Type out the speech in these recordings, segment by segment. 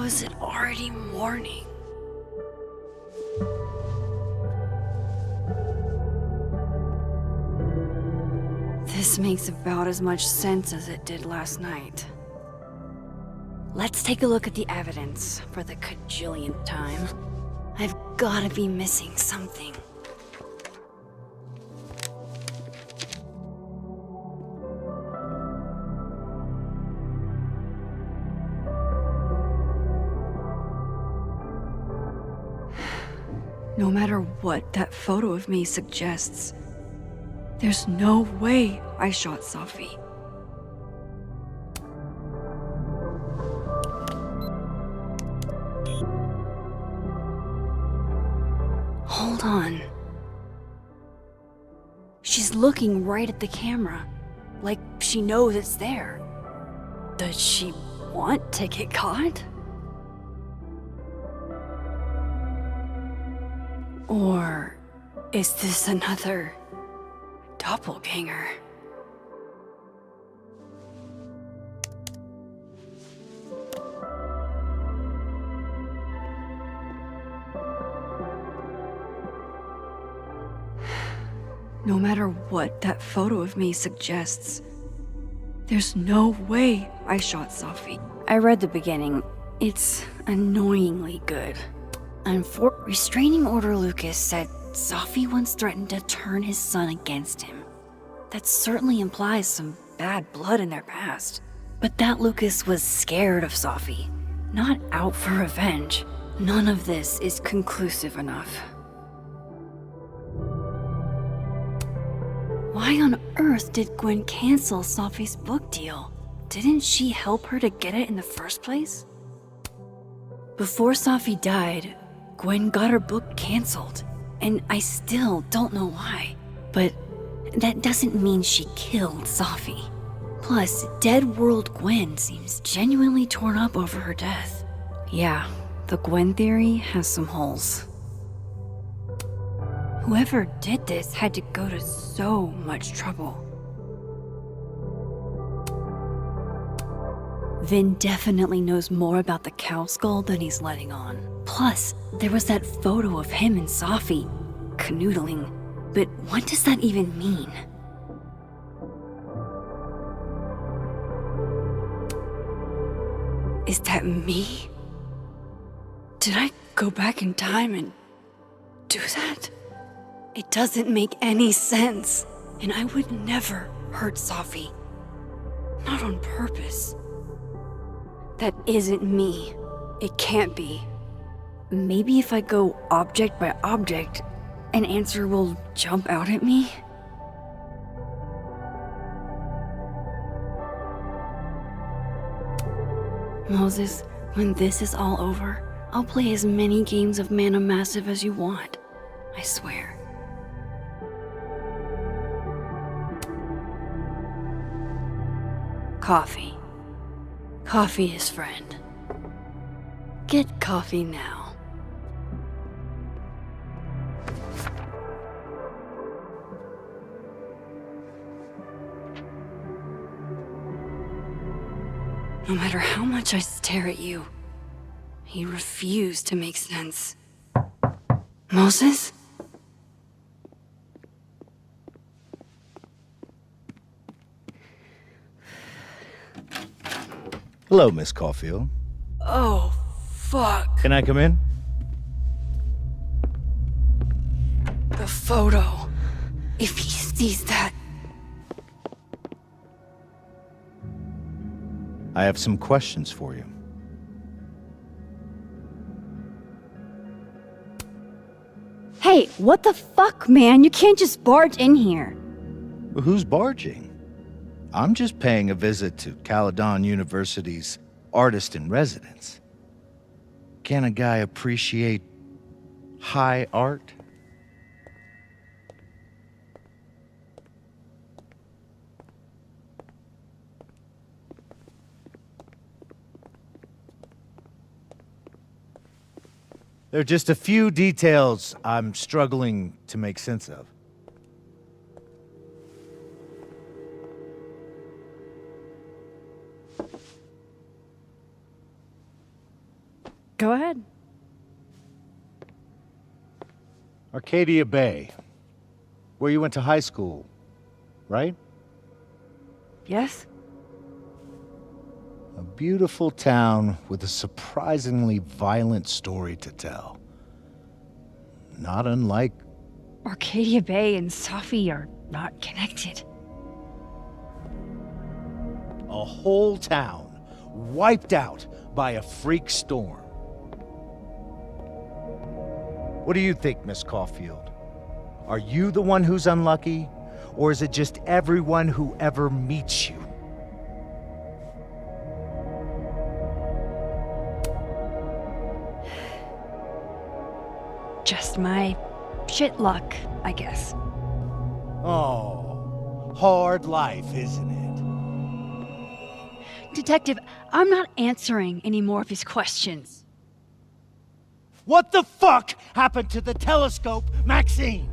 is it already morning? This makes about as much sense as it did last night. Let's take a look at the evidence for the cajillionth time. I've gotta be missing something. No matter what that photo of me suggests, there's no way I shot Safi. Hold on. She's looking right at the camera, like she knows it's there. Does she want to get caught? Or is this another doppelganger? No matter what that photo of me suggests, there's no way I shot Safi. I read the beginning. It's annoyingly good. Restraining Order Lucas said Safi once threatened to turn his son against him. That certainly implies some bad blood in their past. But that Lucas was scared of Safi, not out for revenge. None of this is conclusive enough. Why on earth did Gwen cancel Safi's book deal? Didn't she help her to get it in the first place? Before Safi died, Gwen got her book canceled, and I still don't know why. But that doesn't mean she killed Safi. Plus, Dead World Gwen seems genuinely torn up over her death. Yeah, the Gwen theory has some holes. Whoever did this had to go to so much trouble. Vin definitely knows more about the cow skull than he's letting on. Plus, there was that photo of him and Safi canoodling. But what does that even mean? Is that me? Did I go back in time and do that? It doesn't make any sense. And I would never hurt Safi. Not on purpose. That isn't me. It can't be. Maybe if I go object by object, an answer will jump out at me? Moses, when this is all over, I'll play as many games of Mana Massive as you want. I swear. Coffee. Coffee is friend. Get coffee now. No matter how much I stare at you, you refuse to make sense. Moses? Hello, Miss Caulfield. Oh, fuck. Can I come in? The photo. If he sees that... I have some questions for you. Hey, what the fuck, man? You can't just barge in here. Who's barging? I'm just paying a visit to Caledon University's artist-in-residence. Can a guy appreciate high art? There are just a few details I'm struggling to make sense of. Go ahead. Arcadia Bay. Where you went to high school, right? Yes? A beautiful town with a surprisingly violent story to tell. Not unlike... Arcadia Bay and Safi are not connected. a whole town wiped out by a freak storm. What do you think, Miss Caulfield? Are you the one who's unlucky, or is it just everyone who ever meets you? Just my shit luck, I guess. Oh, hard life, isn't it? Detective, I'm not answering any more of his questions. What the fuck happened to the telescope, Maxine?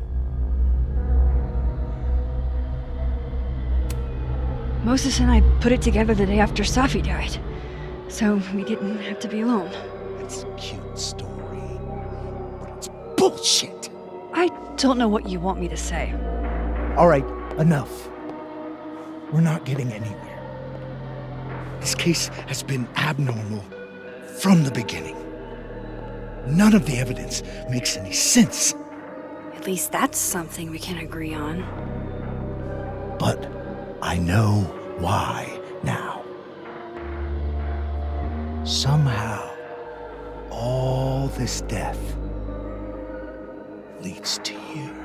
Moses and I put it together the day after Safi died, so we didn't have to be alone. It's a cute story, but it's bullshit. I don't know what you want me to say. All right, enough. We're not getting anywhere. This case has been abnormal from the beginning. None of the evidence makes any sense. At least that's something we can agree on. But I know why now. Somehow, all this death leads to you.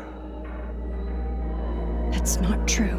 That's not true.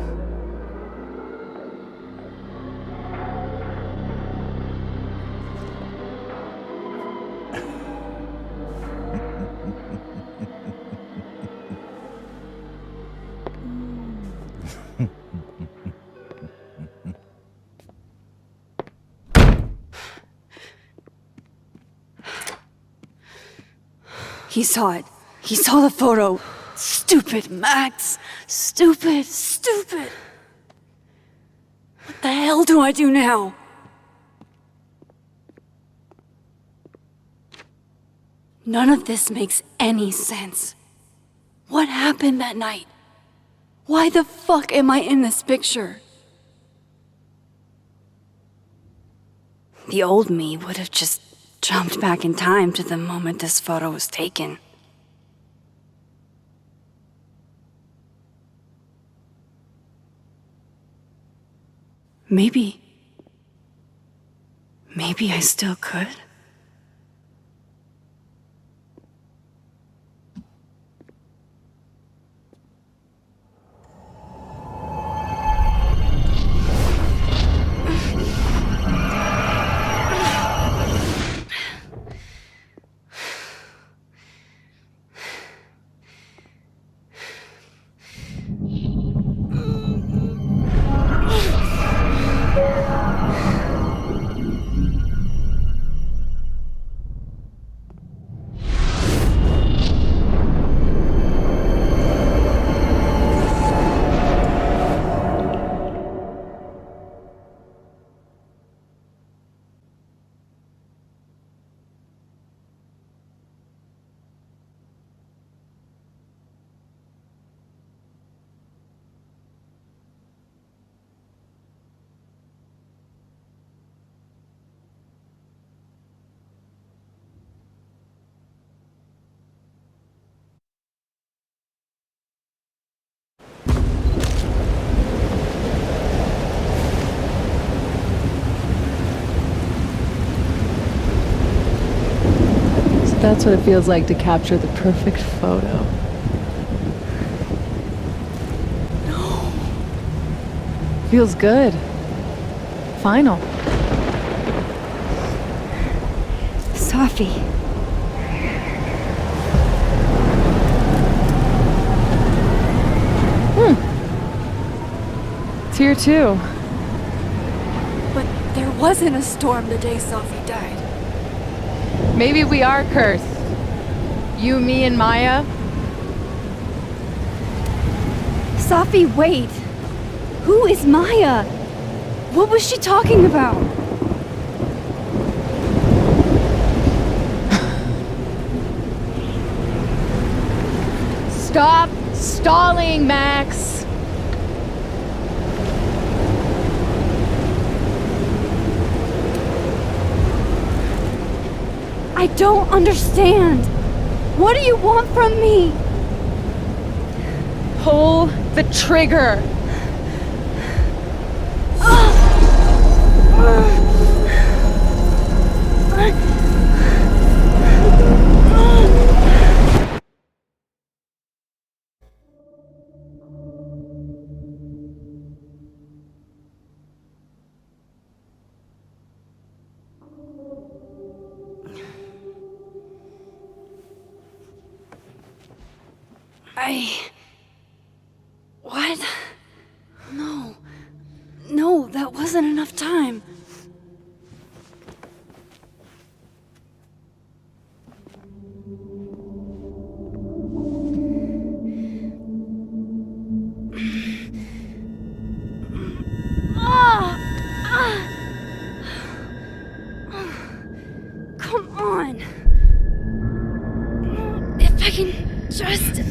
He saw it. He saw the photo. Stupid, Max. Stupid, stupid. What the hell do I do now? None of this makes any sense. What happened that night? Why the fuck am I in this picture? The old me would have just jumped back in time to the moment this photo was taken. Maybe I still could. That's what it feels like to capture the perfect photo. No. Feels good. Final. Safi. It's here too. But there wasn't a storm the day Safi died. Maybe we are cursed. You, me, and Maya. Safi, wait! Who is Maya? What was she talking about? Stop stalling, Max! I don't understand. What do you want from me? Pull the trigger! What? No. No, that wasn't enough time. Come on. If I can just...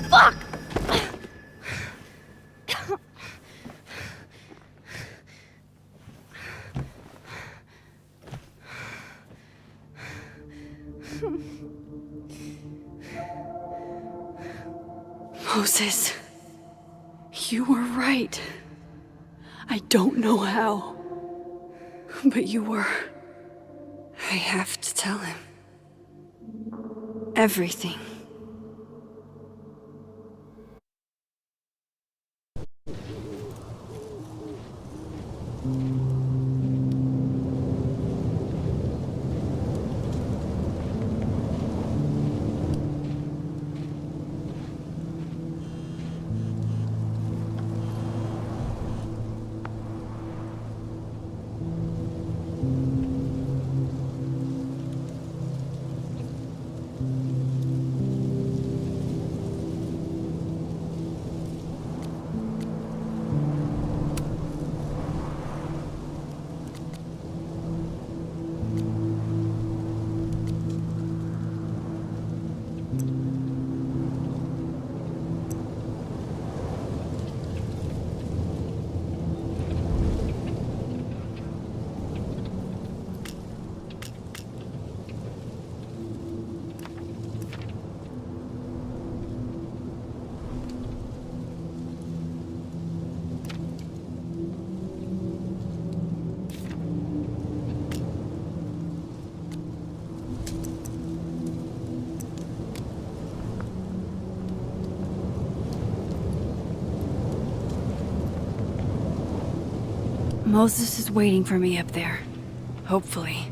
Fuck! Moses, you were right. I don't know how, but you were. I have to tell him. Everything. Moses is waiting for me up there. Hopefully.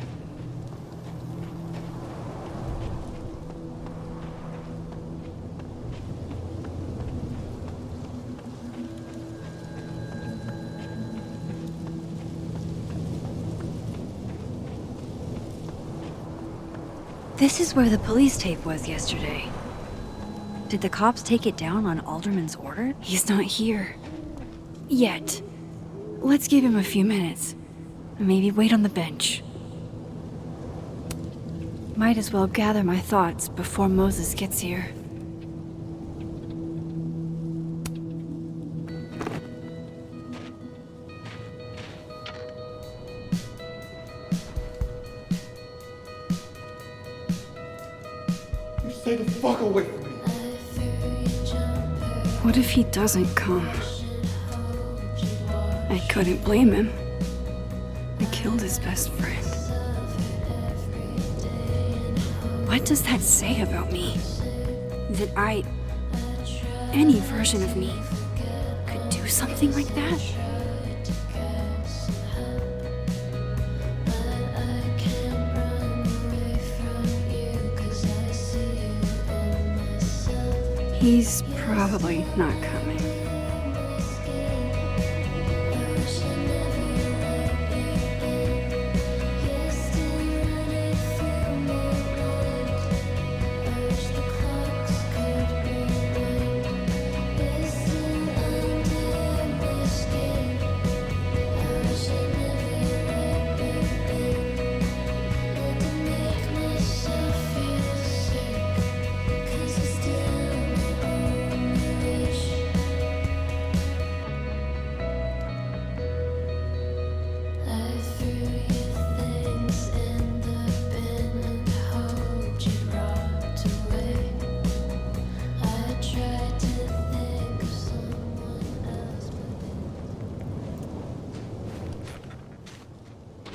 This is where the police tape was yesterday. Did the cops take it down on Alderman's order? He's not here. Yet. Let's give him a few minutes. Maybe wait on the bench. Might as well gather my thoughts before Moses gets here. You stay the fuck away from me. What if he doesn't come? I couldn't blame him. I killed his best friend. What does that say about me? That any version of me, could do something like that? He's probably not coming.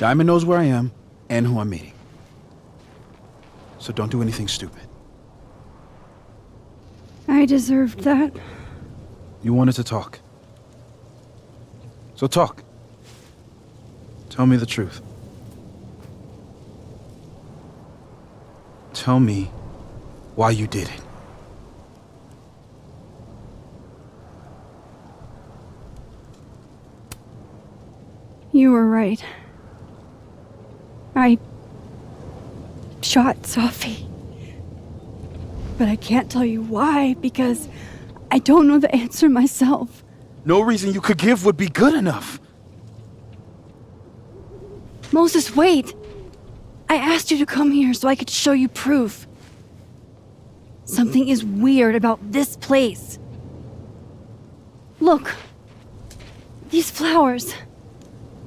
Diamond knows where I am and who I'm meeting. So don't do anything stupid. I deserved that. You wanted to talk. So talk. Tell me the truth. Tell me why you did it. You were right. I shot Sophie. But I can't tell you why, because I don't know the answer myself. No reason you could give would be good enough. Moses, wait! I asked you to come here so I could show you proof. Something is weird about this place. Look. These flowers.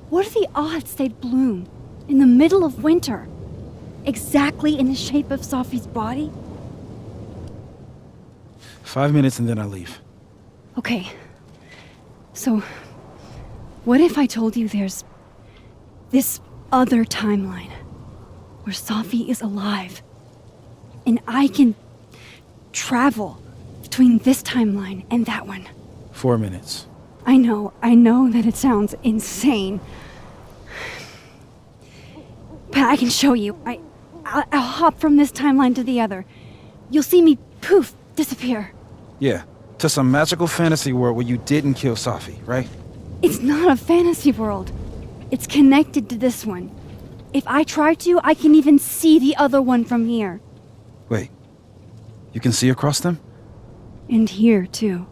What are the odds they'd bloom in the middle of winter? Exactly in the shape of Sophie's body? 5 minutes and then I leave. Okay. So, what if I told you there's this other timeline where Sophie is alive and I can travel between this timeline and that one? 4 minutes. I know that it sounds insane. But I can show you. I'll hop from this timeline to the other. You'll see me, poof, disappear. Yeah, to some magical fantasy world where you didn't kill Sophie, right? It's not a fantasy world. It's connected to this one. If I try to, I can even see the other one from here. Wait, you can see across them? And here, too.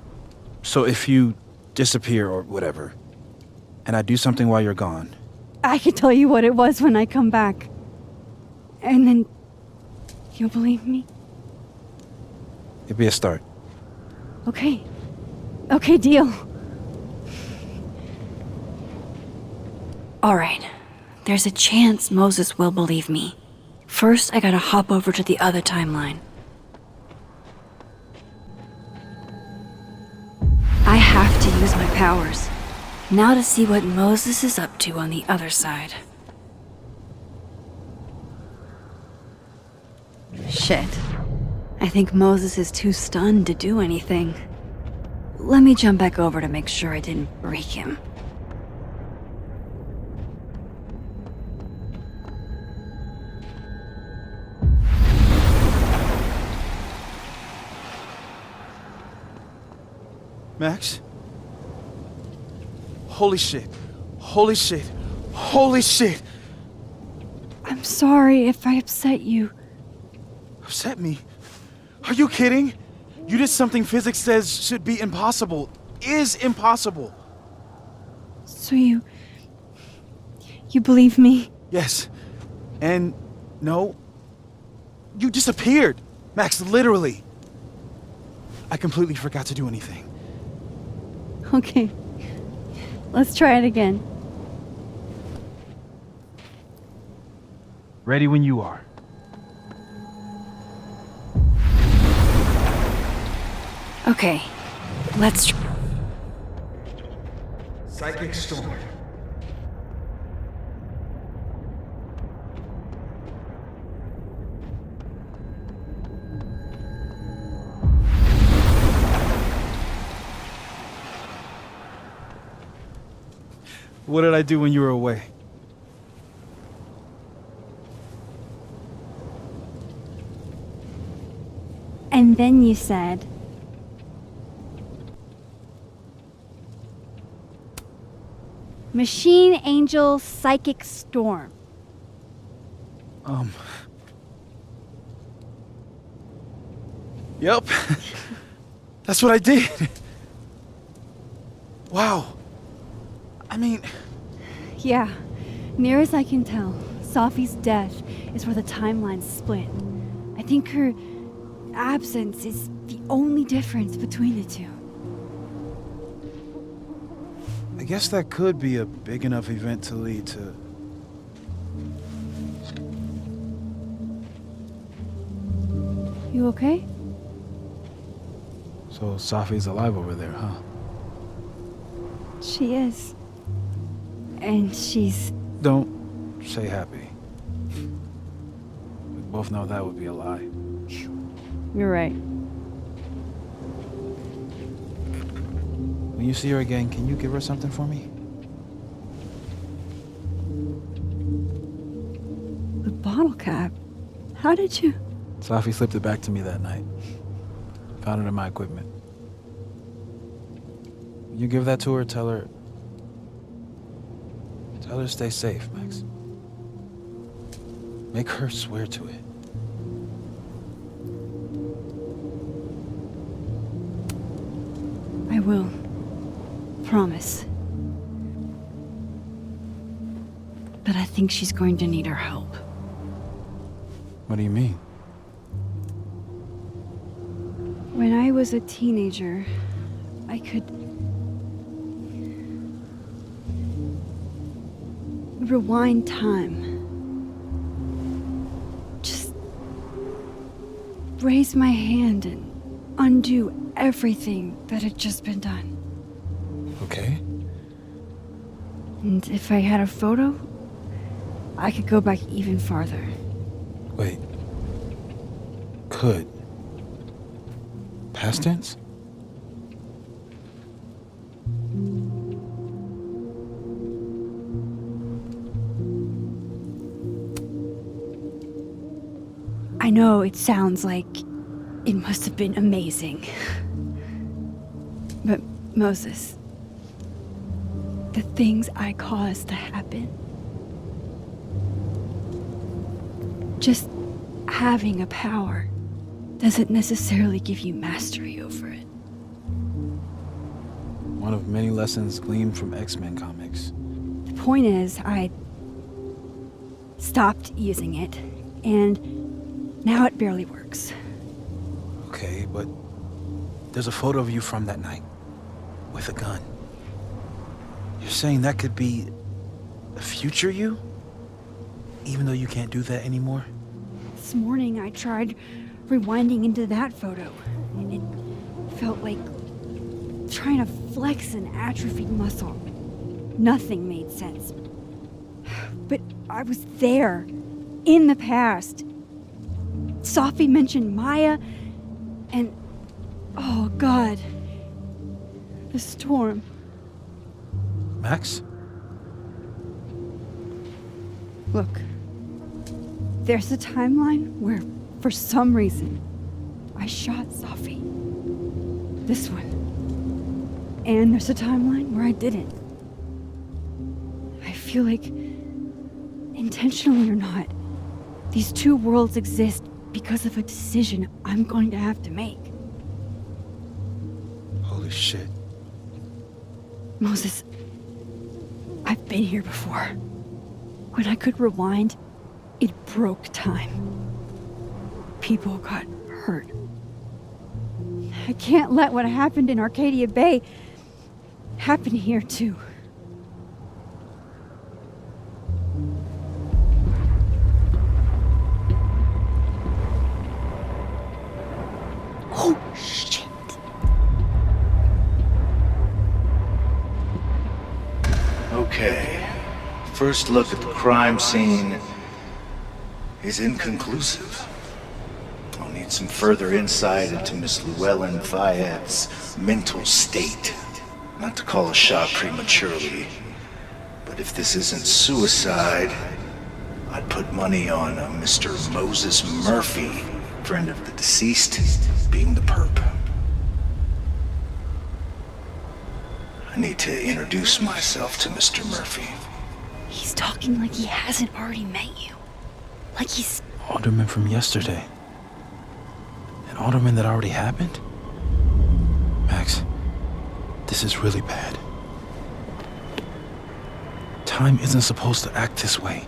So if you disappear or whatever, and I do something while you're gone... I can tell you what it was when I come back. And then... you'll believe me? It'd be a start. Okay. Okay, deal. Alright. There's a chance Moses will believe me. First, I gotta hop over to the other timeline. I have to use my powers. Now to see what Moses is up to on the other side. Shit. I think Moses is too stunned to do anything. Let me jump back over to make sure I didn't break him. Max? Holy shit. Holy shit. Holy shit. I'm sorry if I upset you. Upset me? Are you kidding? You did something physics says should be impossible. Is impossible. So you believe me? Yes. And no. You disappeared. Max, literally. I completely forgot to do anything. Okay. Let's try it again. Ready when you are. Okay. Let's Psychic storm. What did I do when you were away? And then you said... Machine Angel Psychic Storm. Yep. That's what I did. Wow. I mean... Yeah. Near as I can tell, Sophie's death is where the timelines split. I think her absence is the only difference between the two. I guess that could be a big enough event to lead to... You okay? So Sophie's alive over there, huh? She is. And she's... Don't say happy. We both know that would be a lie. You're right. When you see her again, can you give her something for me? The bottle cap? How did you? Safi slipped it back to me that night. Found it in my equipment. When you give that to her, tell her to stay safe, Max. Make her swear to it. I will. Promise. But I think she's going to need our help. What do you mean? When I was a teenager, I could rewind time. Just raise my hand and undo everything that had just been done. Okay. And if I had a photo, I could go back even farther. Wait. Could. Past tense? I know it sounds like it must have been amazing. But Moses, the things I caused to happen, just having a power doesn't necessarily give you mastery over it. One of many lessons gleaned from X-Men comics. The point is, I stopped using it, and now it barely works. Okay, but there's a photo of you from that night with a gun. You're saying that could be a future you? Even though you can't do that anymore? This morning I tried rewinding into that photo, and it felt like trying to flex an atrophied muscle. Nothing made sense. But I was there, in the past. Safi mentioned Maya, and oh God, the storm. Max? Look, there's a timeline where, for some reason, I shot Safi. This one. And there's a timeline where I didn't. I feel like, intentionally or not, these two worlds exist because of a decision I'm going to have to make. Holy shit. Moses, I've been here before. When I could rewind, it broke time. People got hurt. I can't let what happened in Arcadia Bay happen here too. Oh, shit. Okay. First look at the crime scene is inconclusive. I'll need some further insight into Miss Llewellyn Fayette's mental state. Not to call a shot prematurely, but if this isn't suicide, I'd put money on a Mr. Moses Murphy, friend of the deceased, being the perp. I need to introduce myself to Mr. Murphy. He's talking like he hasn't already met you. Like he's... Alderman from yesterday. An Alderman that already happened? Max, this is really bad. Time isn't supposed to act this way.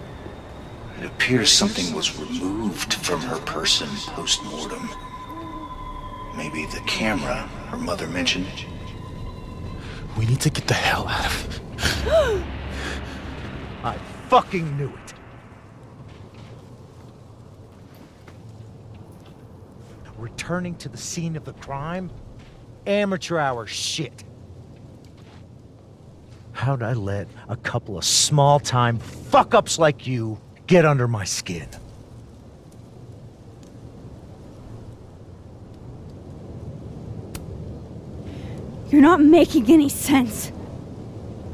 It appears something was removed from her person post-mortem. Maybe the camera her mother mentioned. We need to get the hell out of here. I fucking knew it. Returning to the scene of the crime? Amateur hour shit. how'd I let a couple of small-time fuck-ups like you get under my skin? You're not making any sense.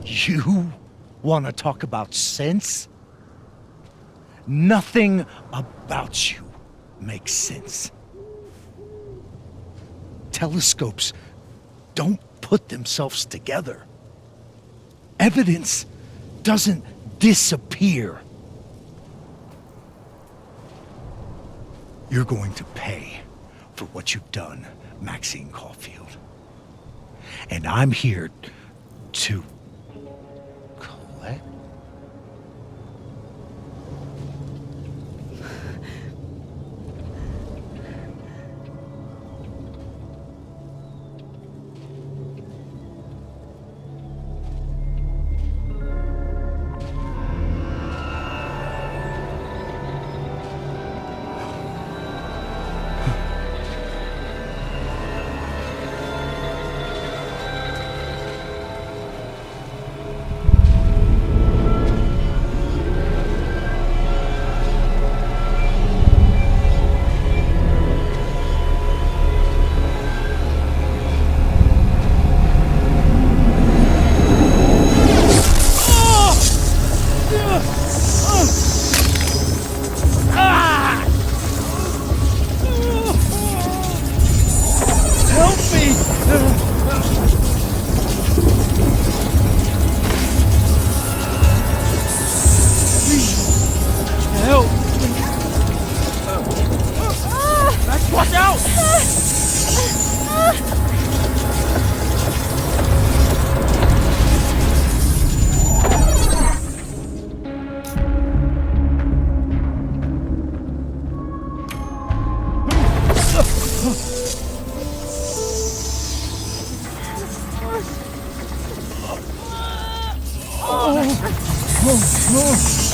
You want to talk about sense? Nothing about you makes sense. Telescopes don't put themselves together. Evidence doesn't disappear. You're going to pay for what you've done, Maxine Caulfield. And I'm here to collect.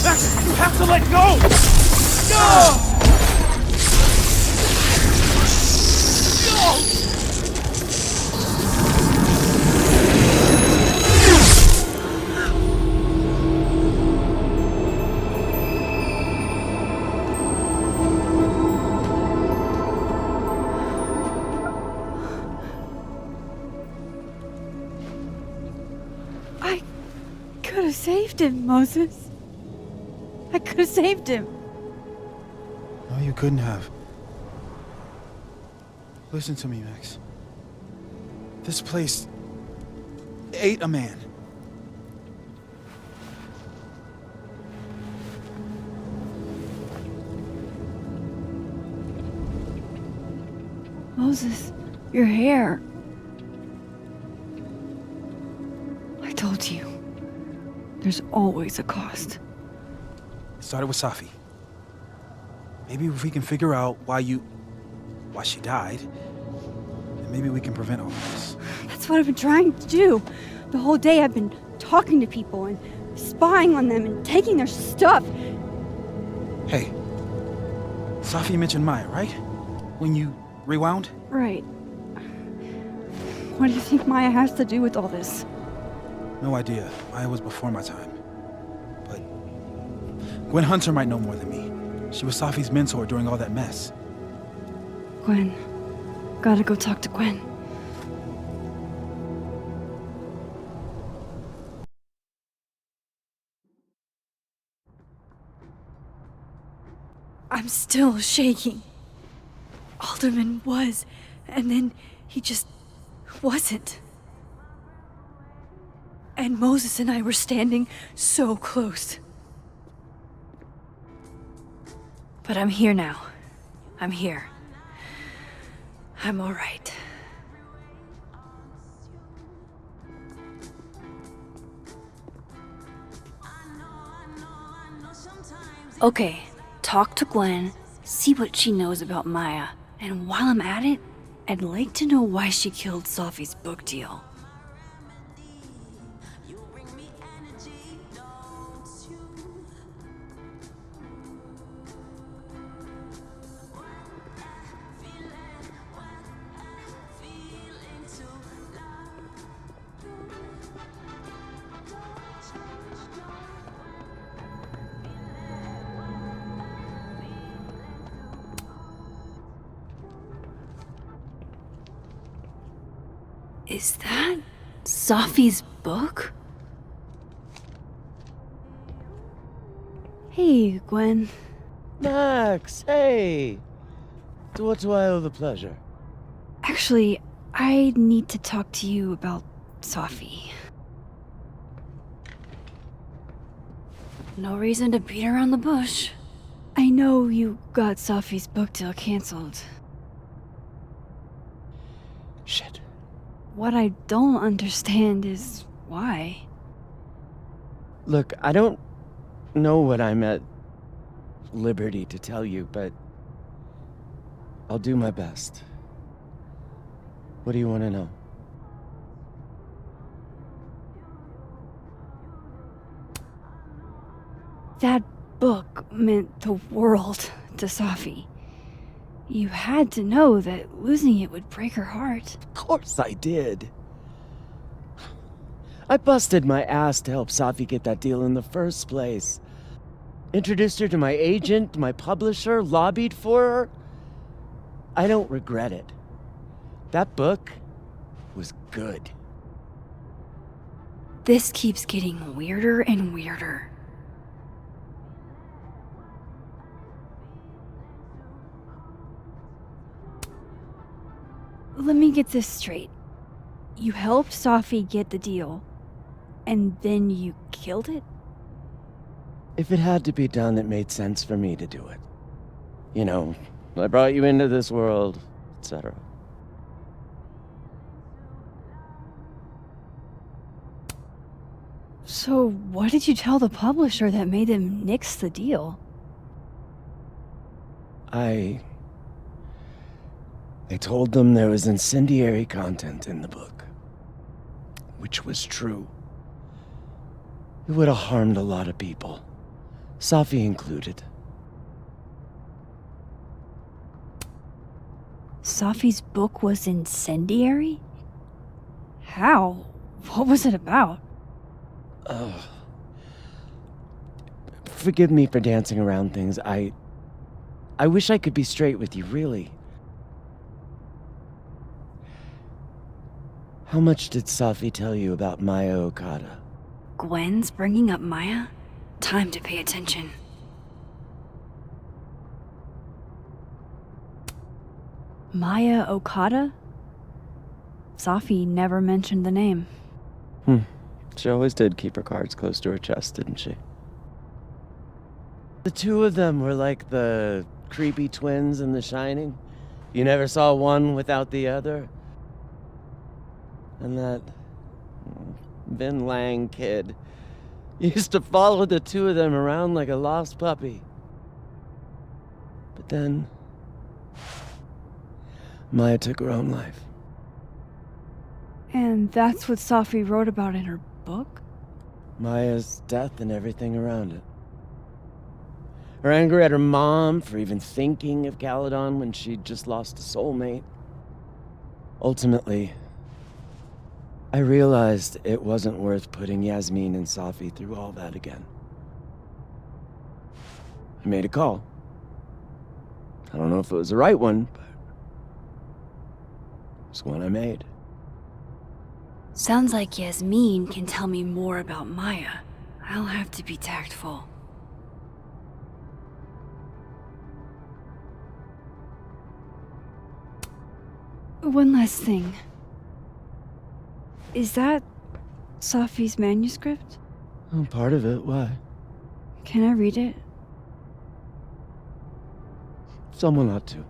Max, you have to let go! No! I could have saved him, Moses. I could have saved him. No, you couldn't have. Listen to me, Max. This place ate a man. Moses, your hair. I told you. There's always a cost. It started with Safi. Maybe if we can figure out why she died, then maybe we can prevent all this. That's what I've been trying to do. The whole day I've been talking to people and spying on them and taking their stuff. Hey, Safi mentioned Maya, right? When you rewound? Right. What do you think Maya has to do with all this? No idea. Maya was before my time. But Gwen Hunter might know more than me. She was Safi's mentor during all that mess. Gwen. Gotta go talk to Gwen. I'm still shaking. Alderman was, and then he just wasn't. And Moses and I were standing so close. But I'm here now. I'm here. I'm all right. Okay, talk to Gwen, see what she knows about Maya, and while I'm at it, I'd like to know why she killed Safi's book deal. Is that Safi's book? Hey, Gwen. Max, hey! To what do I owe the pleasure? Actually, I need to talk to you about Safi. No reason to beat around the bush. I know you got Safi's book deal canceled. Shit. What I don't understand is why. Look, I don't know what I'm at liberty to tell you, but I'll do my best. What do you want to know? That book meant the world to Safi. You had to know that losing it would break her heart. Of course I did. I busted my ass to help Safi get that deal in the first place. Introduced her to my agent, my publisher, lobbied for her. I don't regret it. That book was good. This keeps getting weirder and weirder. Let me get this straight. You helped Safi get the deal, and then you killed it? If it had to be done, it made sense for me to do it. You know, I brought you into this world, etc. So what did you tell the publisher that made them nix the deal? I told them there was incendiary content in the book, which was true. It would have harmed a lot of people, Safi included. Safi's book was incendiary? How? What was it about? Forgive me for dancing around things. I wish I could be straight with you, really. How much did Safi tell you about Maya Okada? Gwen's bringing up Maya? Time to pay attention. Maya Okada? Safi never mentioned the name. She always did keep her cards close to her chest, didn't she? The two of them were like the creepy twins in The Shining. You never saw one without the other. And that Vin Lang kid used to follow the two of them around like a lost puppy. But then Maya took her own life. And that's what Safi wrote about in her book? Maya's death and everything around it. Her anger at her mom for even thinking of Caledon when she'd just lost a soulmate. Ultimately, I realized it wasn't worth putting Yasmin and Safi through all that again. I made a call. I don't know if it was the right one, but it's one I made. Sounds like Yasmin can tell me more about Maya. I'll have to be tactful. One last thing. Is that Safi's manuscript? Oh, part of it, why? Can I read it? Someone ought to.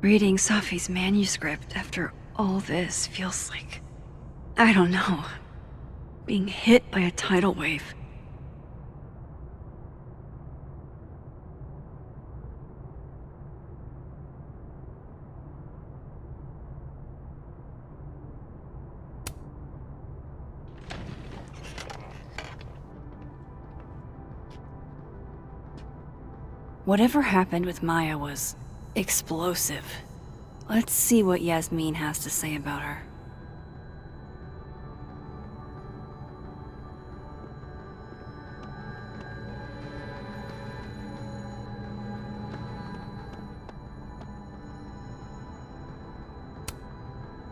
Reading Safi's manuscript after all this feels like, I don't know, being hit by a tidal wave. Whatever happened with Maya was explosive. Let's see what Yasmin has to say about her.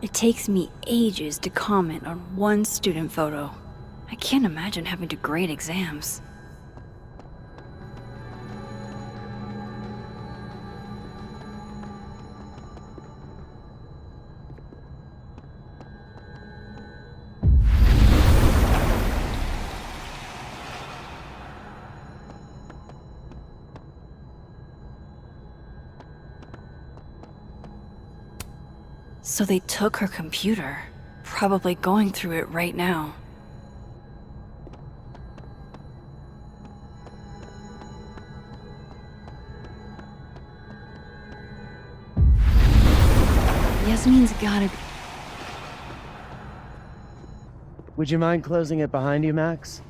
It takes me ages to comment on one student photo. I can't imagine having to grade exams. So they took her computer, probably going through it right now. Yasmin's gotta be... Would you mind closing it behind you, Max?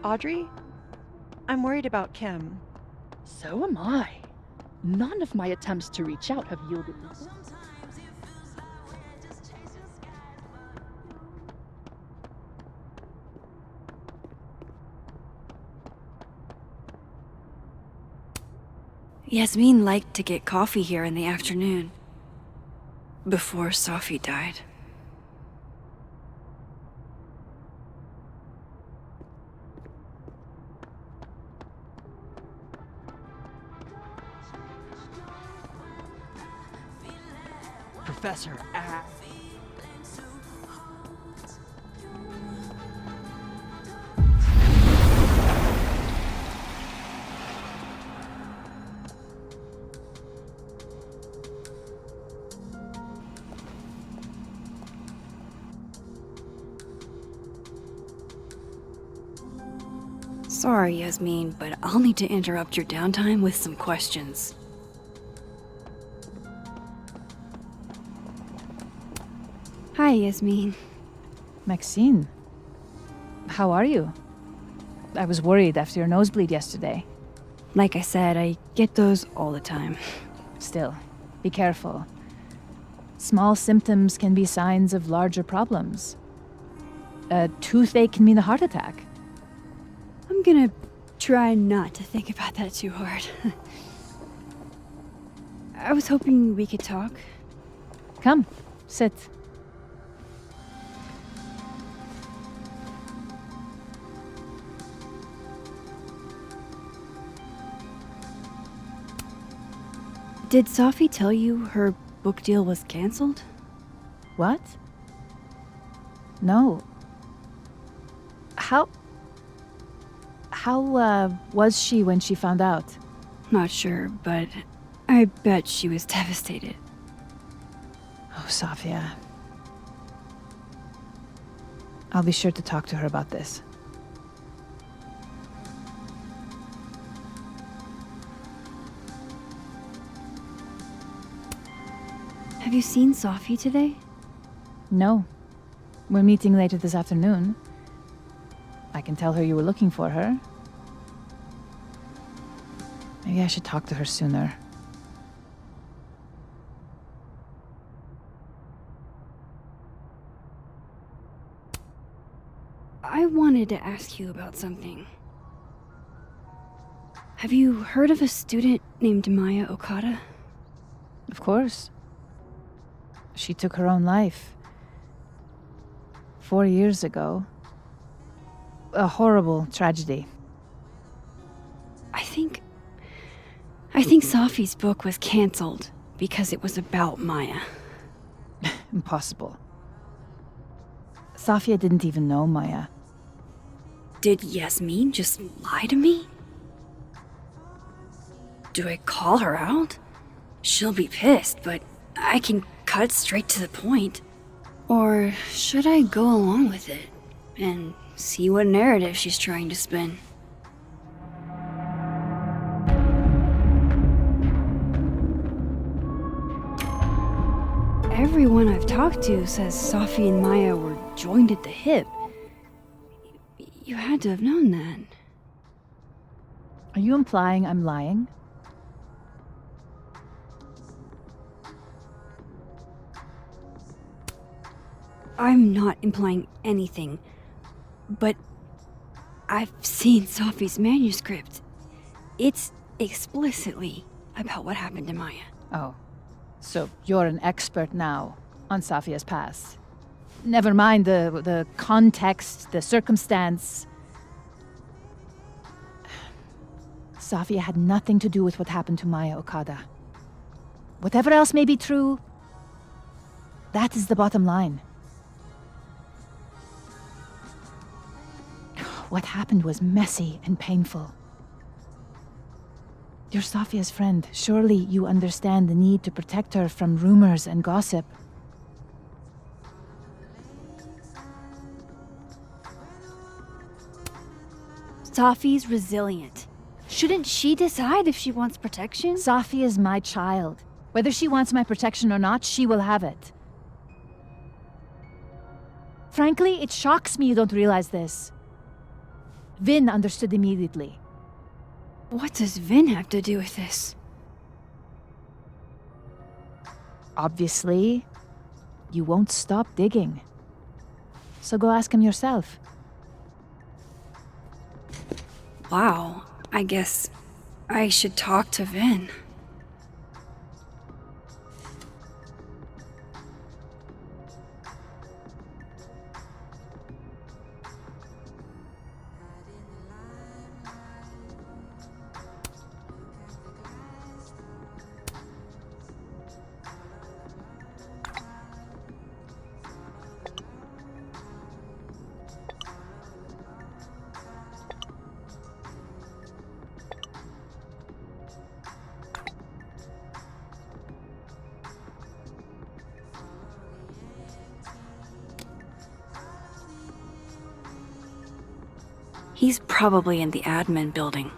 Audrey? I'm worried about Kim. So am I. None of my attempts to reach out have yielded results. Yasmin liked to get coffee here in the afternoon. Before Sophie died. Professor A. Sorry, Yasmin, but I'll need to interrupt your downtime with some questions. Hi, Yasmin. Maxine, how are you? I was worried after your nosebleed yesterday. Like I said, I get those all the time. Still, be careful. Small symptoms can be signs of larger problems. A toothache can mean a heart attack. I'm gonna try not to think about that too hard. I was hoping we could talk. Come, sit. Did Sophie tell you her book deal was canceled? What? No. How was she when she found out? Not sure, but I bet she was devastated. Oh, Sophia. I'll be sure to talk to her about this. Have you seen Sophie today? No. We're meeting later this afternoon. I can tell her you were looking for her. Maybe I should talk to her sooner. I wanted to ask you about something. Have you heard of a student named Maya Okada? Of course. She took her own life. 4 years ago. A horrible tragedy. I think Sophie's book was canceled because it was about Maya. Impossible. Sophia didn't even know Maya. Did Yasmin just lie to me? Do I call her out? She'll be pissed, but I can cut straight to the point. Or should I go along with it and see what narrative she's trying to spin? Everyone I've talked to says Sophie and Maya were joined at the hip. You had to have known that. Are you implying I'm lying? I'm not implying anything, but I've seen Sophie's manuscript. It's explicitly about what happened to Maya. Oh, so you're an expert now on Safia's past. Never mind the context, the circumstance. Safia had nothing to do with what happened to Maya Okada. Whatever else may be true, that is the bottom line. What happened was messy and painful. You're Safia's friend. Surely you understand the need to protect her from rumors and gossip. Safi's resilient. Shouldn't she decide if she wants protection? Safia is my child. Whether she wants my protection or not, she will have it. Frankly, it shocks me you don't realize this. Vin understood immediately. What does Vin have to do with this? Obviously, you won't stop digging. So go ask him yourself. Wow, I guess I should talk to Vin. He's probably in the admin building.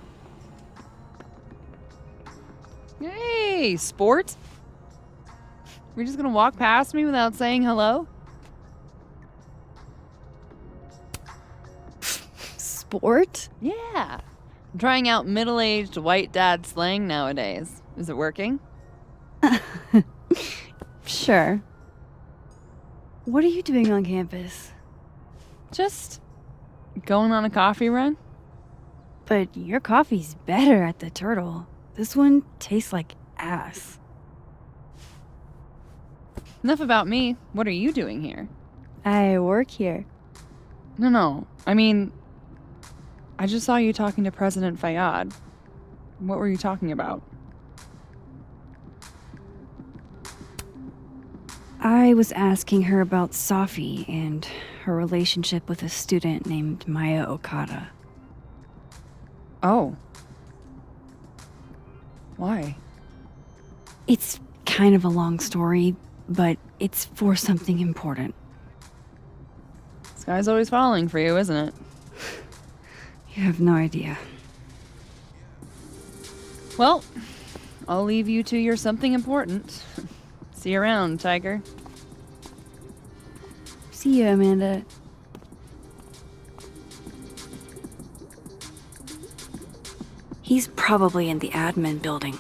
Hey, sport. We're just gonna walk past me without saying hello? Sport? Yeah. I'm trying out middle-aged white dad slang nowadays. Is it working? Sure. What are you doing on campus? Just going on a coffee run? But your coffee's better at the Turtle. This one tastes like ass. Enough about me. What are you doing here? I work here. No. I mean, I just saw you talking to President Fayyad. What were you talking about? I was asking her about Safi and her relationship with a student named Maya Okada. Oh. Why? It's kind of a long story, but it's for something important. Sky's always falling for you, isn't it? You have no idea. Well, I'll leave you to your something important. See you around, Tiger. See you, Amanda. He's probably in the admin building.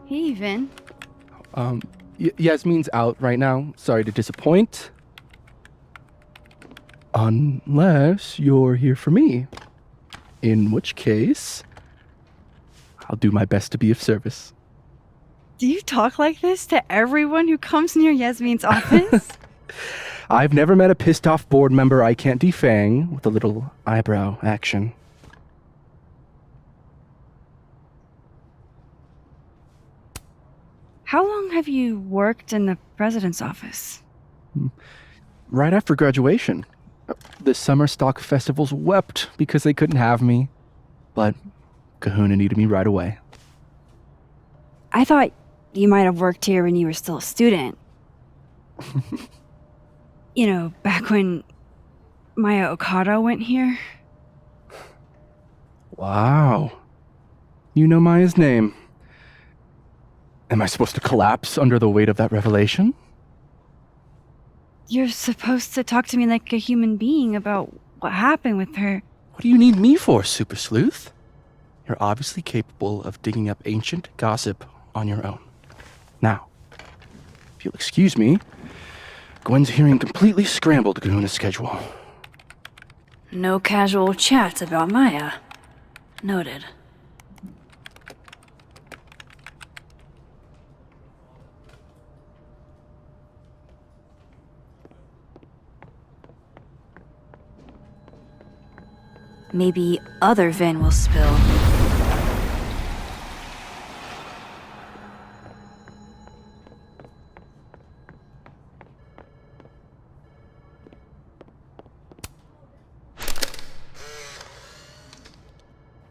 Hey, Vin. Yasmin's out right now. Sorry to disappoint. Unless you're here for me. In which case, I'll do my best to be of service. Do you talk like this to everyone who comes near Yasmin's office? I've never met a pissed off board member I can't defang with a little eyebrow action. How long have you worked in the president's office? Right after graduation. The summer stock festivals wept because they couldn't have me, but Kahuna needed me right away. I thought you might have worked here when you were still a student. You know, back when Maya Okada went here. Wow. You know Maya's name. Am I supposed to collapse under the weight of that revelation? You're supposed to talk to me like a human being about what happened with her. What do you need me for, Super Sleuth? You're obviously capable of digging up ancient gossip on your own. Now, if you'll excuse me, Gwen's hearing completely scrambled Kahuna's schedule. No casual chats about Maya. Noted. Maybe other Vin will spill.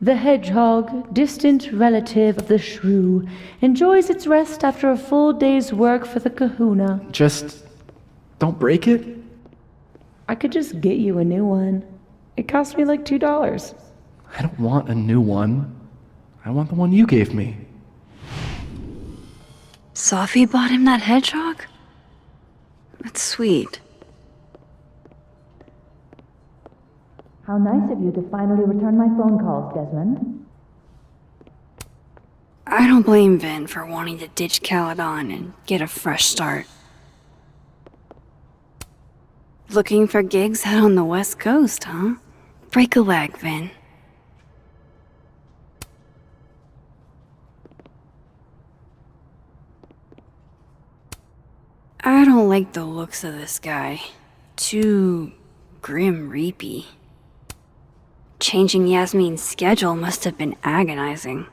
The hedgehog, distant relative of the shrew, enjoys its rest after a full day's work for the kahuna. Just don't break it? I could just get you a new one. It cost me like $2. I don't want a new one. I want the one you gave me. Safi bought him that hedgehog? That's sweet. How nice of you to finally return my phone calls, Desmond. I don't blame Vin for wanting to ditch Caledon and get a fresh start. Looking for gigs out on the West Coast, huh? Break a leg, Vin. I don't like the looks of this guy. Too grim reapy. Changing Yasmin's schedule must have been agonizing.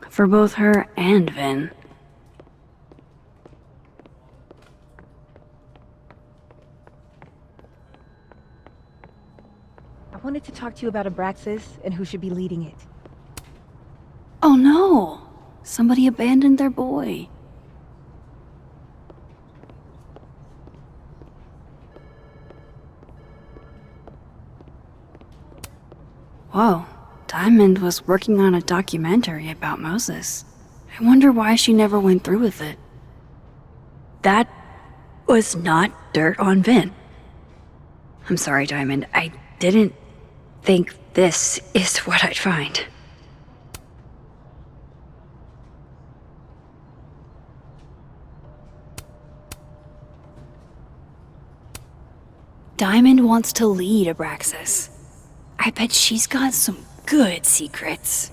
For both her and Vin. I wanted to talk to you about Abraxas and who should be leading it. Oh no! Somebody abandoned their boy. Whoa, Diamond was working on a documentary about Moses. I wonder why she never went through with it. That was not dirt on Vin. I'm sorry, Diamond. I didn't think this is what I'd find. Diamond wants to lead Abraxas. I bet she's got some good secrets.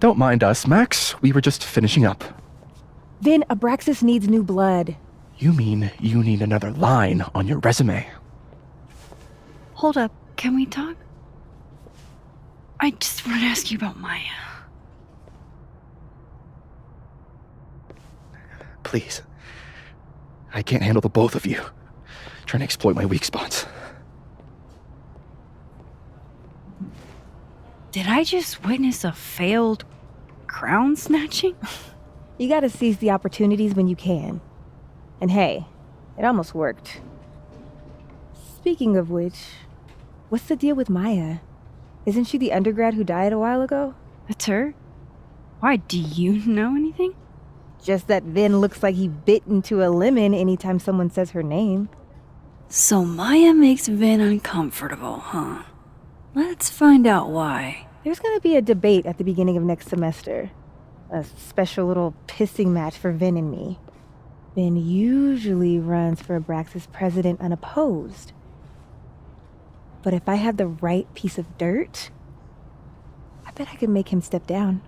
Don't mind us, Max. We were just finishing up. Vin, Abraxas needs new blood. You mean you need another line on your resume? Hold up, can we talk? I just want to ask you about Maya. Please. I can't handle the both of you. Trying to exploit my weak spots. Did I just witness a failed crown snatching? You gotta seize the opportunities when you can. And hey, it almost worked. Speaking of which, what's the deal with Maya? Isn't she the undergrad who died a while ago? That's her? Why, do you know anything? Just that Vin looks like he bit into a lemon anytime someone says her name. So Maya makes Vin uncomfortable, huh? Let's find out why. There's gonna be a debate at the beginning of next semester. A special little pissing match for Vin and me. Vin usually runs for Abraxas president unopposed. But if I had the right piece of dirt, I bet I could make him step down.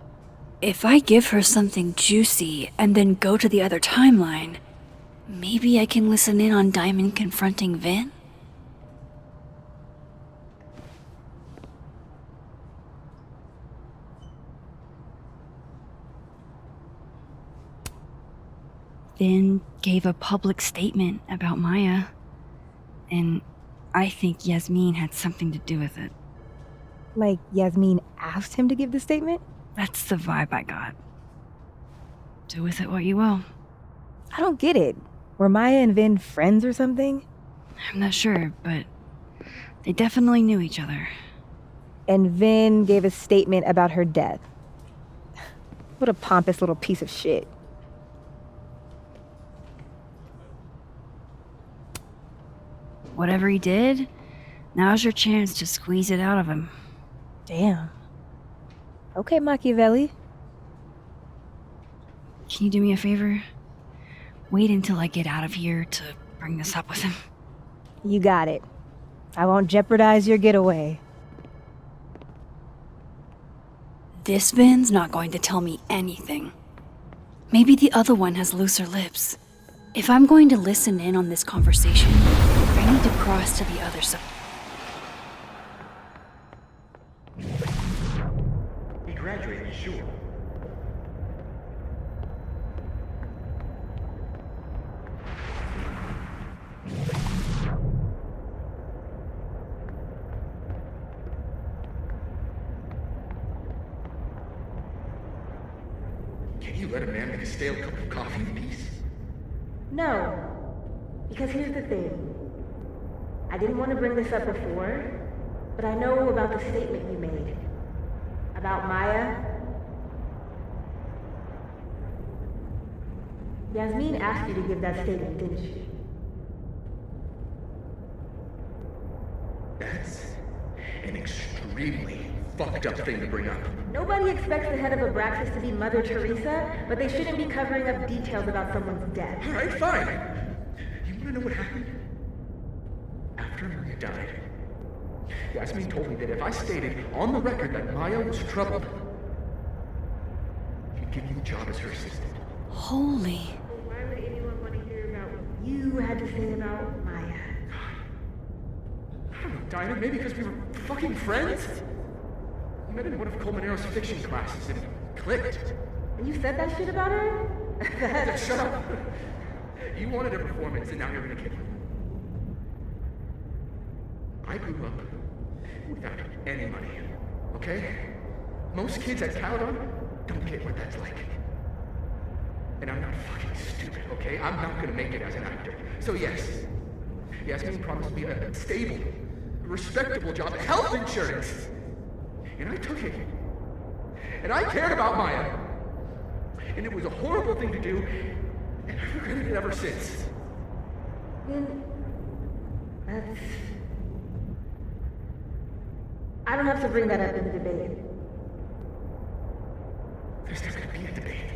If I give her something juicy and then go to the other timeline, maybe I can listen in on Diamond confronting Vin? Vin gave a public statement about Maya, and I think Yasmin had something to do with it. Like Yasmin asked him to give the statement? That's the vibe I got. Do with it what you will. I don't get it. Were Maya and Vin friends or something? I'm not sure, but they definitely knew each other. And Vin gave a statement about her death. What a pompous little piece of shit. Whatever he did, now's your chance to squeeze it out of him. Damn. Okay, Machiavelli. Can you do me a favor? Wait until I get out of here to bring this up with him. You got it. I won't jeopardize your getaway. This Vin's not going to tell me anything. Maybe the other one has looser lips. If I'm going to listen in on this conversation, I need to cross to the other side. He graduated, sure. Can you let a man make a stale cup of coffee in peace? No. Because here's the thing. I didn't want to bring this up before, but I know about the statement you made. About Maya. Yasmin asked you to give that statement, didn't she? That's an extremely fucked up thing to bring up. Nobody expects the head of Abraxas to be Mother Teresa, but they shouldn't be covering up details about someone's death. Alright, fine. You wanna know what happened? After Maria died, Yasmin told me that if I stated on the record that Maya was troubled, she'd give me a job as her assistant. Holy. Why would anyone want to hear about what you had to say about Maya? I don't know, Diamond, maybe because we were fucking friends? We met in one of Colmenaro's fiction classes and it clicked. And you said that shit about her? Shut up! You wanted a performance and now you're gonna kill her. I grew up without any money, okay? Most kids at Caledon don't get what that's like. And I'm not fucking stupid, okay? I'm not gonna make it as an actor. So yes, Yasmin promised me a stable, respectable job, health insurance. And I took it. And I cared about Maya. And it was a horrible thing to do, and I've regretted it ever since. Then that's... I don't have to bring that up in the debate. There's not gonna be a debate.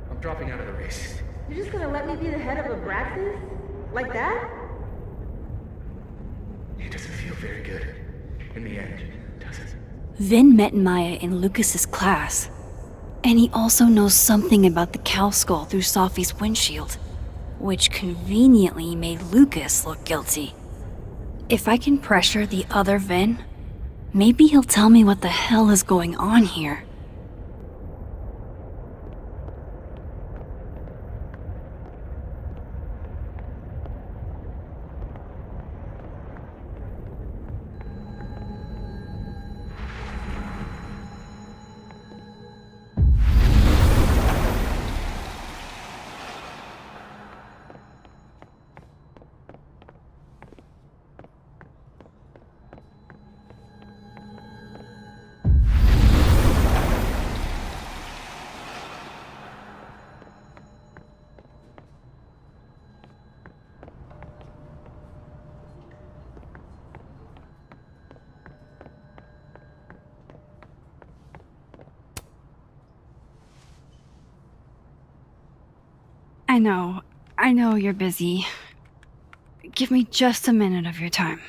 I'm dropping out of the race. You're just gonna let me be the head of Abraxas? Like that? It doesn't feel very good. In the end, does it? Vin met Maya in Lucas's class, and he also knows something about the cow skull through Sophie's windshield, which conveniently made Lucas look guilty. If I can pressure the other Vin, maybe he'll tell me what the hell is going on here. I know you're busy. Give me just a minute of your time.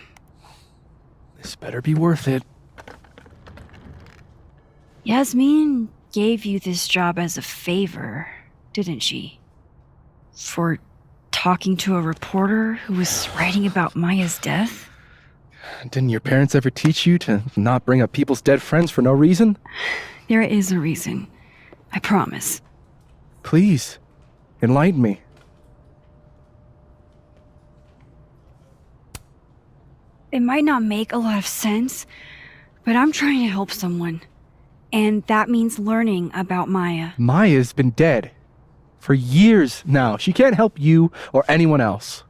This better be worth it. Yasmin gave you this job as a favor, didn't she? For talking to a reporter who was writing about Maya's death? Didn't your parents ever teach you to not bring up people's dead friends for no reason? There is a reason. I promise. Please. Enlighten me. It might not make a lot of sense, but I'm trying to help someone. And that means learning about Maya. Maya's been dead for years now. She can't help you or anyone else.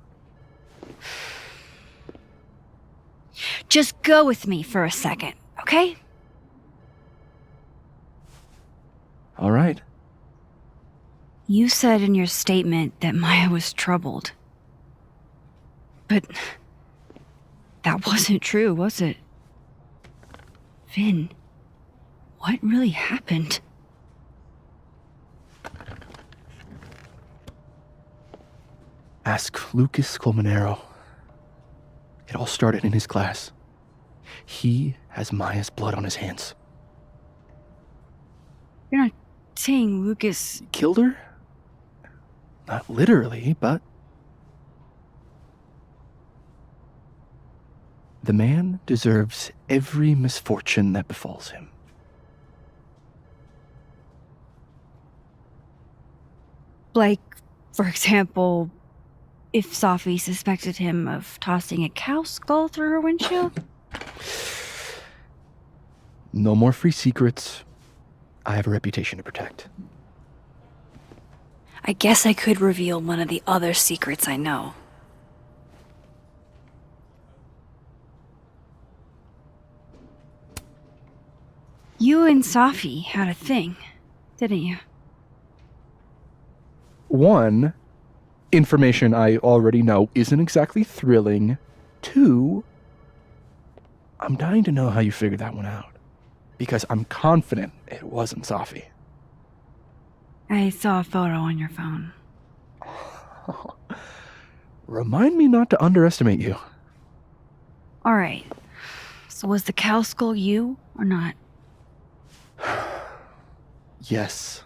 Just go with me for a second, okay? All right. You said in your statement that Maya was troubled. But that wasn't true, was it? Vin, what really happened? Ask Lucas Colmenero. It all started in his class. He has Maya's blood on his hands. You're not saying Lucas Killed her? Not literally, but... The man deserves every misfortune that befalls him. Like, for example, if Safi suspected him of tossing a cow skull through her windshield? No more free secrets. I have a reputation to protect. I guess I could reveal one of the other secrets I know. You and Safi had a thing, didn't you? One, information I already know isn't exactly thrilling. Two, I'm dying to know how you figured that one out. Because I'm confident it wasn't Safi. I saw a photo on your phone. Remind me not to underestimate you. Alright. So was the cow skull you, or not? Yes.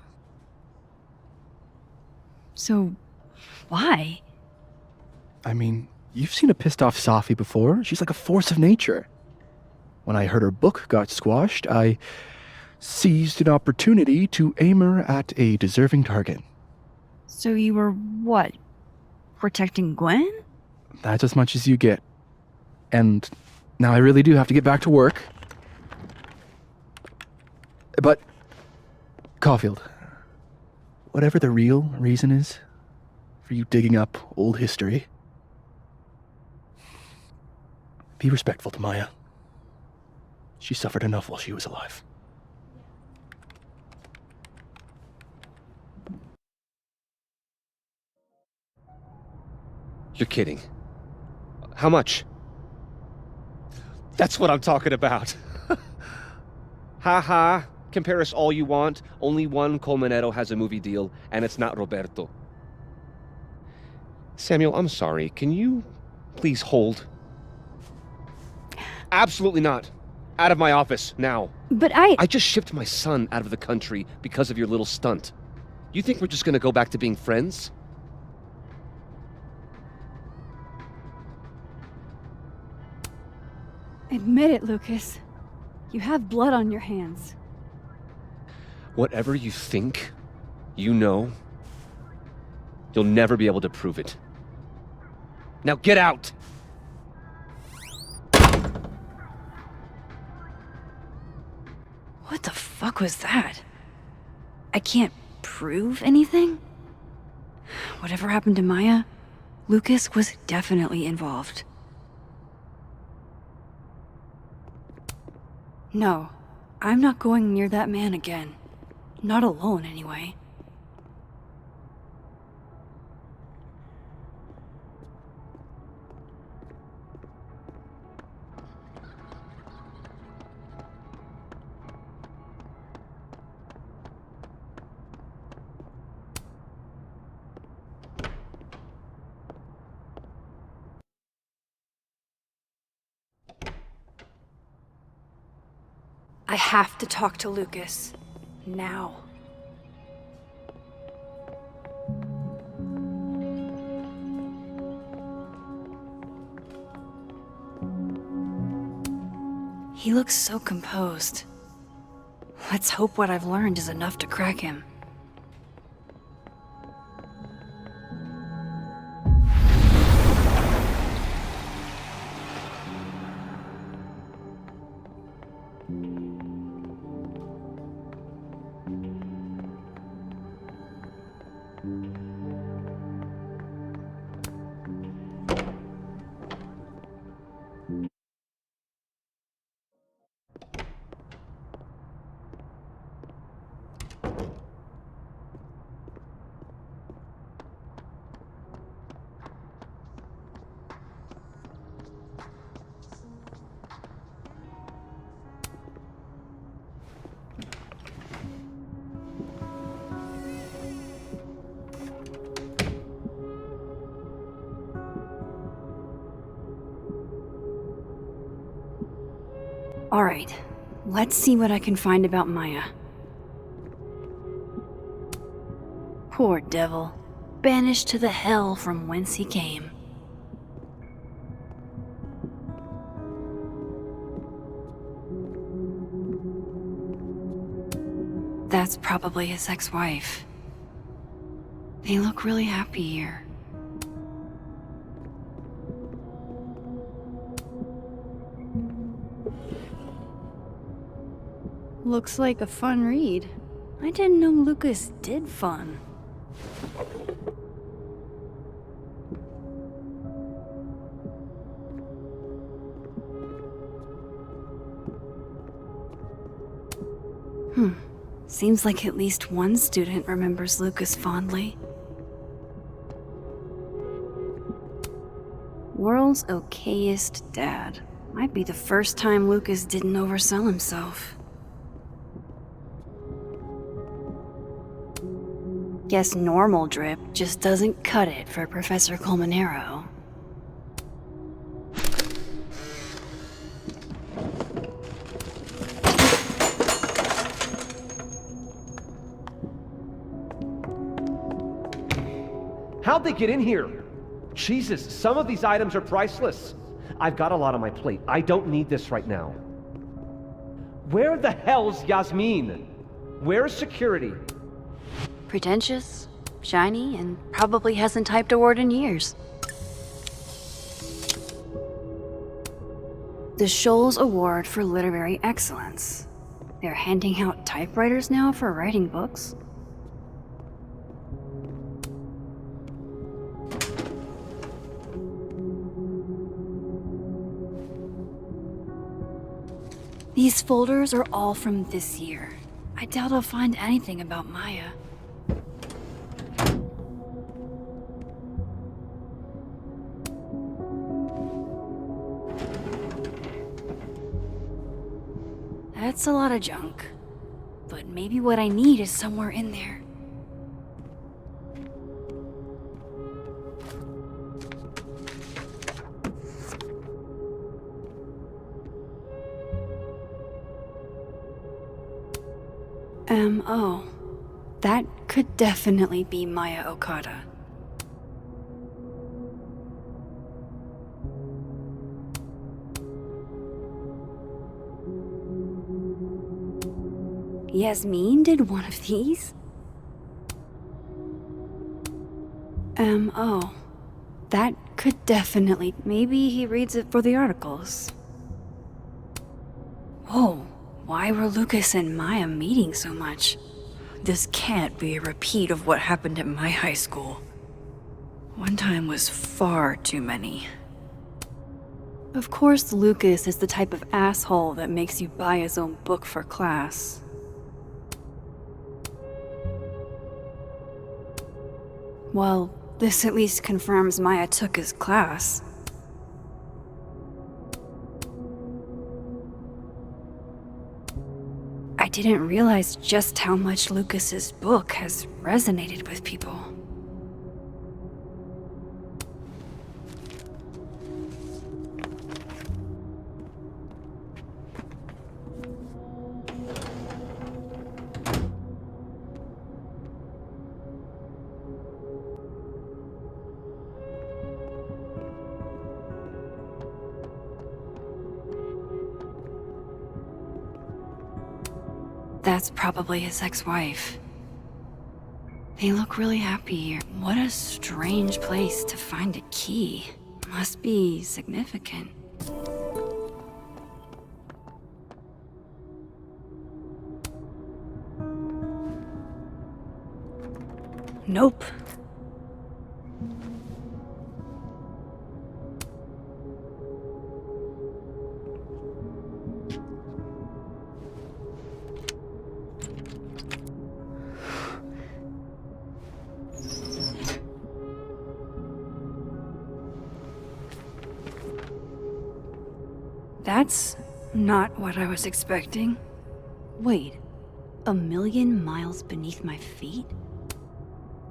So, why? I mean, you've seen a pissed off Safi before. She's like a force of nature. When I heard her book got squashed, I seized an opportunity to aim her at a deserving target. So you were, what, protecting Gwen? That's as much as you get. And now I really do have to get back to work. But, Caulfield, whatever the real reason is for you digging up old history, be respectful to Maya. She suffered enough while she was alive. You're kidding. How much? That's what I'm talking about. Ha ha. Compare us all you want. Only one Colmenero has a movie deal, and it's not Roberto. Samuel, I'm sorry. Can you please hold? Absolutely not. Out of my office, now. But I just shipped my son out of the country because of your little stunt. You think we're just gonna go back to being friends? Admit it, Lucas. You have blood on your hands. Whatever you think, you know, you'll never be able to prove it. Now get out! What the fuck was that? I can't prove anything? Whatever happened to Maya, Lucas was definitely involved. No, I'm not going near that man again. Not alone, anyway. I have to talk to Lucas. Now. He looks so composed. Let's hope what I've learned is enough to crack him. Alright, let's see what I can find about Maya. Poor devil. Banished to the hell from whence he came. That's probably his ex-wife. They look really happy here. Looks like a fun read. I didn't know Lucas did fun. Seems like at least one student remembers Lucas fondly. World's okayest dad. Might be the first time Lucas didn't oversell himself. Guess normal drip just doesn't cut it for Professor Colmenero. How'd they get in here? Jesus, some of these items are priceless. I've got a lot on my plate. I don't need this right now. Where the hell's Yasmin? Where's security? Pretentious, shiny, and probably hasn't typed a word in years. The Scholl's Award for Literary Excellence. They're handing out typewriters now for writing books. These folders are all from this year. I doubt I'll find anything about Maya. That's a lot of junk. But maybe what I need is somewhere in there. Oh. That could definitely be Maya Okada. Yasmin did one of these? Oh. That could definitely... Maybe he reads it for the articles. Whoa. Why were Lucas and Maya meeting so much? This can't be a repeat of what happened at my high school. One time was far too many. Of course, Lucas is the type of asshole that makes you buy his own book for class. Well, this at least confirms Maya took his class. I didn't realize just how much Lucas's book has resonated with people. That's probably his ex-wife. They look really happy here. What a strange place to find a key. Must be significant. Nope. That's not what I was expecting. Wait, 1,000,000 miles beneath my feet?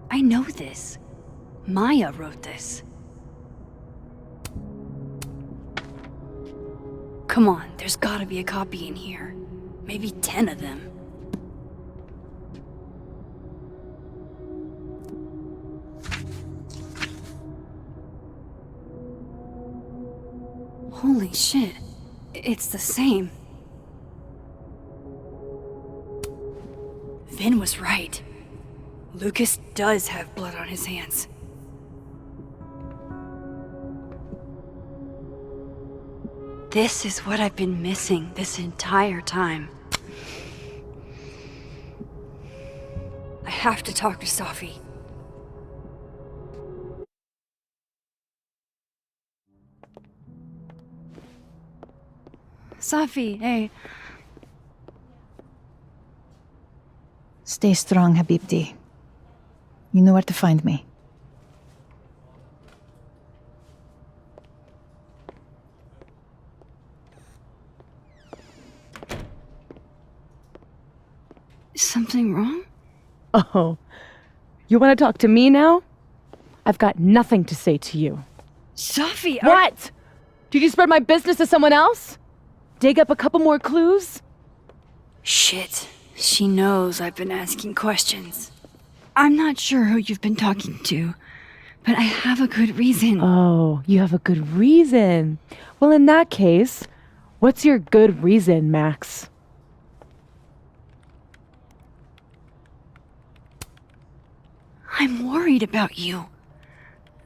I know this. Maya wrote this. come on. There's gotta be a copy in here. Maybe 10 of them. Holy shit. It's the same. Vin was right. Lucas does have blood on his hands. This is what I've been missing this entire time. I have to talk to Safi. Safi, hey. Stay strong, Habibti. You know where to find me. Is something wrong? Oh, you want to talk to me now? I've got nothing to say to you. Safi, What? Did you spread my business to someone else? Dig up a couple more clues? Shit. She knows I've been asking questions. I'm not sure who you've been talking to, but I have a good reason. Oh, you have a good reason. Well, in that case, what's your good reason, Max? I'm worried about you.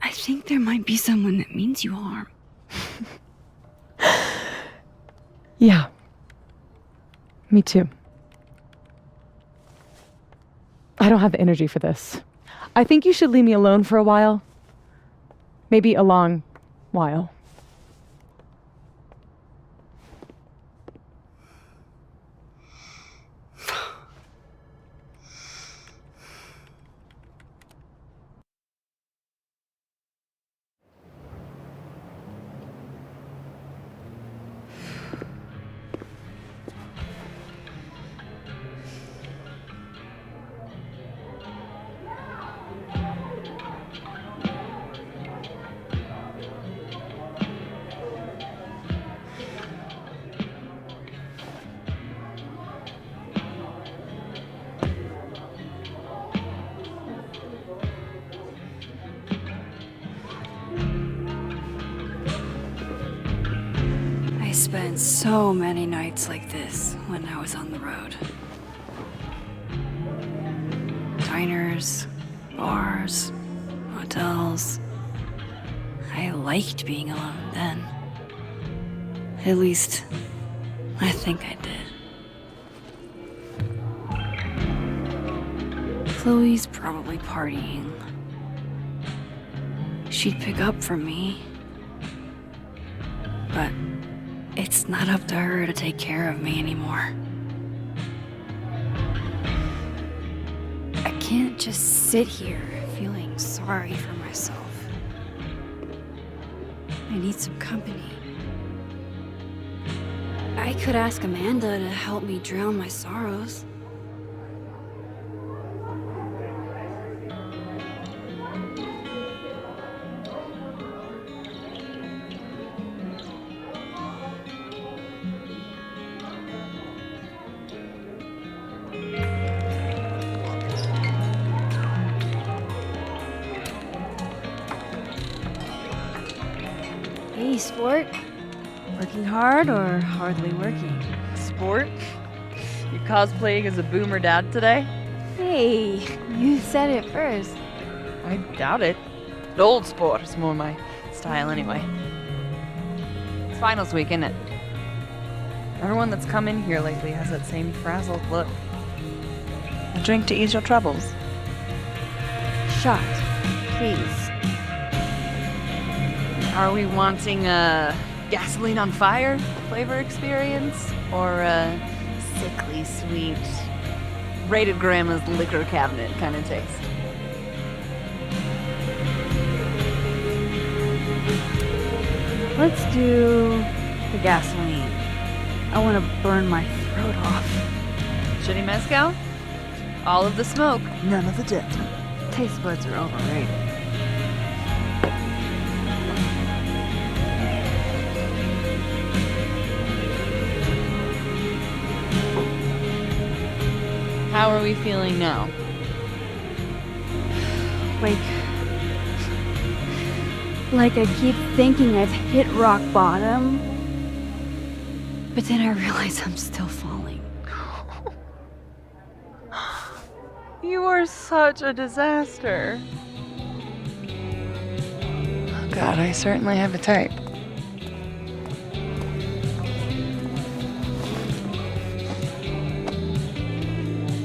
I think there might be someone that means you harm. Yeah. Me too. I don't have the energy for this. I think you should leave me alone for a while. Maybe a long while. I spent so many nights like this when I was on the road. Diners, bars, hotels. I liked being alone then. At least, I think I did. Chloe's probably partying. She'd pick up from me. But it's not up to her to take care of me anymore. I can't just sit here feeling sorry for myself. I need some company. I could ask Amanda to help me drown my sorrows. Hey, sport. Working hard or hardly working? Sport? You cosplaying as a boomer dad today? Hey, you said it first. I doubt it. Old sport is more my style anyway. It's finals week, isn't it? Everyone that's come in here lately has that same frazzled look. A drink to ease your troubles. Shot, please. Are we wanting a gasoline on fire flavor experience? Or a sickly sweet, rated grandma's liquor cabinet kind of taste? Let's do the gasoline. I want to burn my throat off. Shitty mezcal? All of the smoke, none of the depth. Taste buds are overrated. How are we feeling now? Like I keep thinking I've hit rock bottom, but then I realize I'm still falling. You are such a disaster. Oh God, I certainly have a type.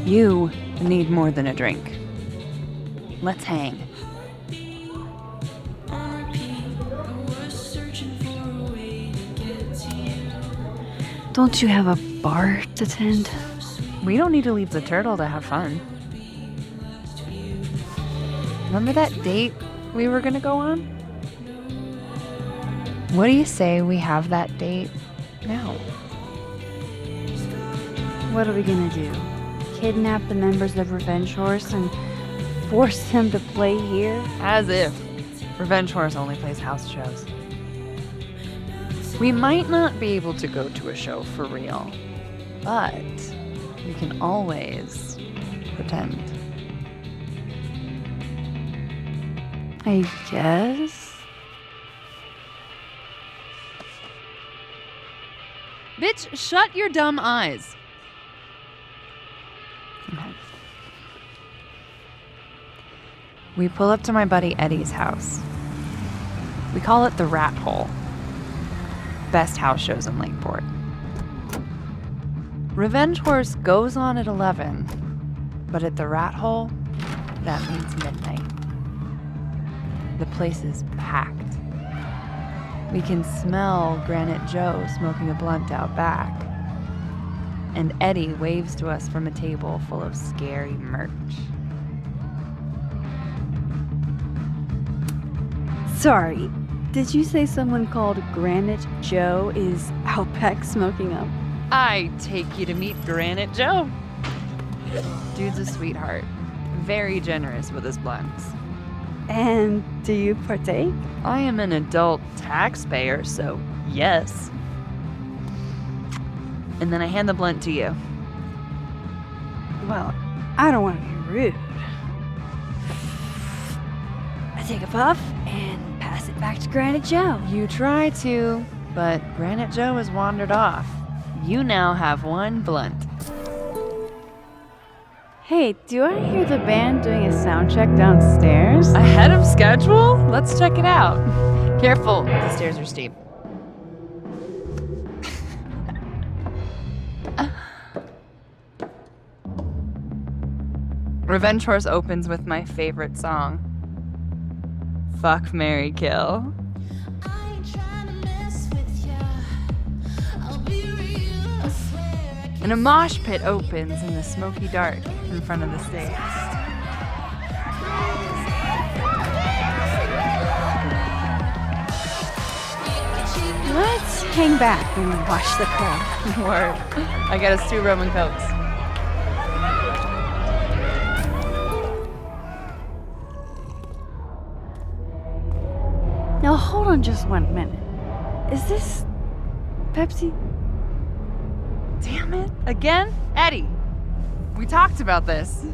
You need more than a drink. Let's hang. Don't you have a bar to tend? We don't need to leave the turtle to have fun. Remember that date we were gonna go on? What do you say we have that date now? What are we gonna do? Kidnap the members of Revenge Horse and force them to play here? As if. Revenge Horse only plays house shows. We might not be able to go to a show for real, but we can always pretend. I guess. Bitch, shut your dumb eyes. Okay. We pull up to my buddy Eddie's house. We call it the Rat Hole. Best house shows in Lakeport. Revenge Horse goes on at 11, but at the Rat Hole, that means midnight. The place is packed. We can smell Granite Joe smoking a blunt out back. And Eddie waves to us from a table full of scary merch. Sorry, did you say someone called Granite Joe is out back smoking up? I take you to meet Granite Joe. Dude's a sweetheart. Very generous with his blunts. And do you partake? I am an adult taxpayer, so yes. And then I hand the blunt to you. Well, I don't want to be rude. I take a puff and pass it back to Granite Joe. You try to, but Granite Joe has wandered off. You now have one blunt. Hey, do I hear the band doing a sound check downstairs? Ahead of schedule? Let's check it out. Careful, the stairs are steep. Revenge Horse opens with my favorite song. Fuck, Marry, Kill. And a mosh pit opens in the smoky dark in front of the stage. Let's hang back and watch the crowd. Word. I got us 2 Roman Cokes. Now hold on just 1 minute. Is this Pepsi? Damn it. Again? Eddie, we talked about this.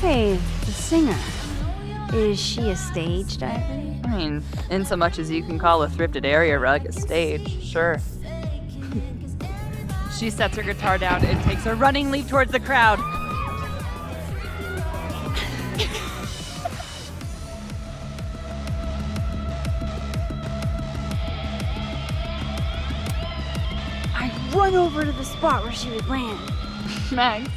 Hey, the singer. Is she a stage diver? I mean, in so much as you can call a thrifted area rug a stage, sure. She sets her guitar down and takes a running leap towards the crowd. Run over to the spot where she would land. Max,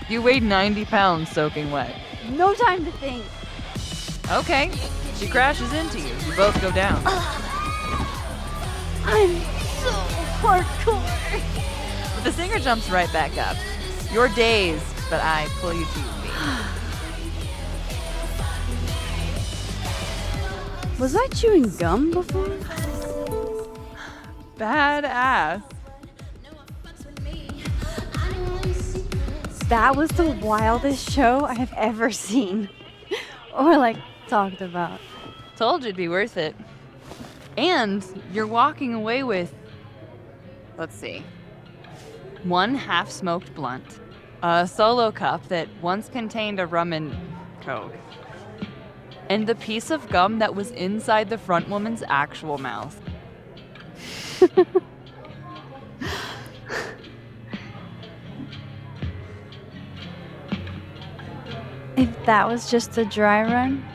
you weighed 90 pounds soaking wet. No time to think. Okay, she crashes into you. You both go down. I'm so hardcore. But the singer jumps right back up. You're dazed, but I pull you to your feet. Was I chewing gum before? Badass. That was the wildest show I have ever seen. Or talked about. Told you it'd be worth it. And you're walking away with, let's see, 1 half-smoked blunt, a solo cup that once contained a rum and coke, and the piece of gum that was inside the front woman's actual mouth. If that was just a dry run,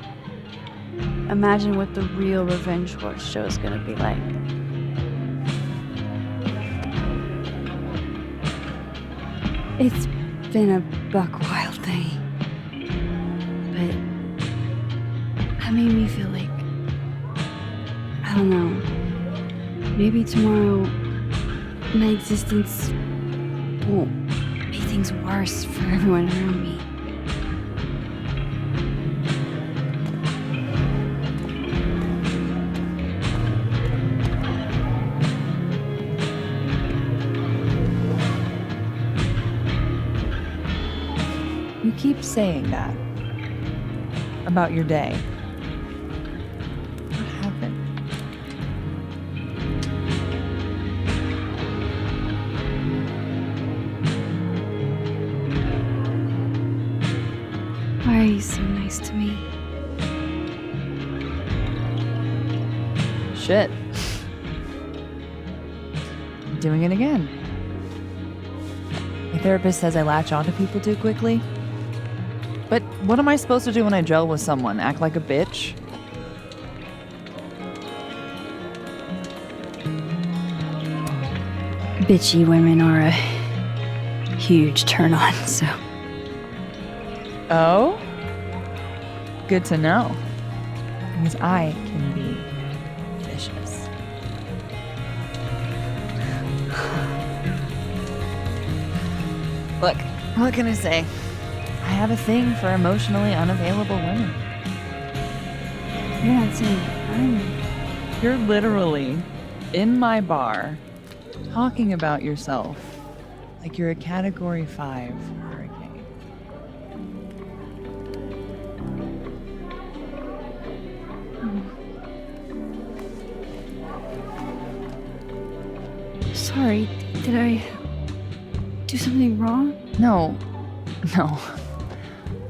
imagine what the real Revenge Horse show is gonna be like. It's been a buck wild day, but that made me feel like, I don't know, maybe tomorrow my existence won't make things worse for everyone around me. You keep saying that about your day. What happened? Why are you so nice to me? Shit. I'm doing it again. My therapist says I latch onto people too quickly. But what am I supposed to do when I gel with someone? Act like a bitch? Bitchy women are a huge turn on, so. Oh? Good to know. Because I can be vicious. Look, what can I say? I have a thing for emotionally unavailable women. You're not saying I'm. You're literally in my bar talking about yourself like you're a Category 5 hurricane. Sorry, did I do something wrong? No.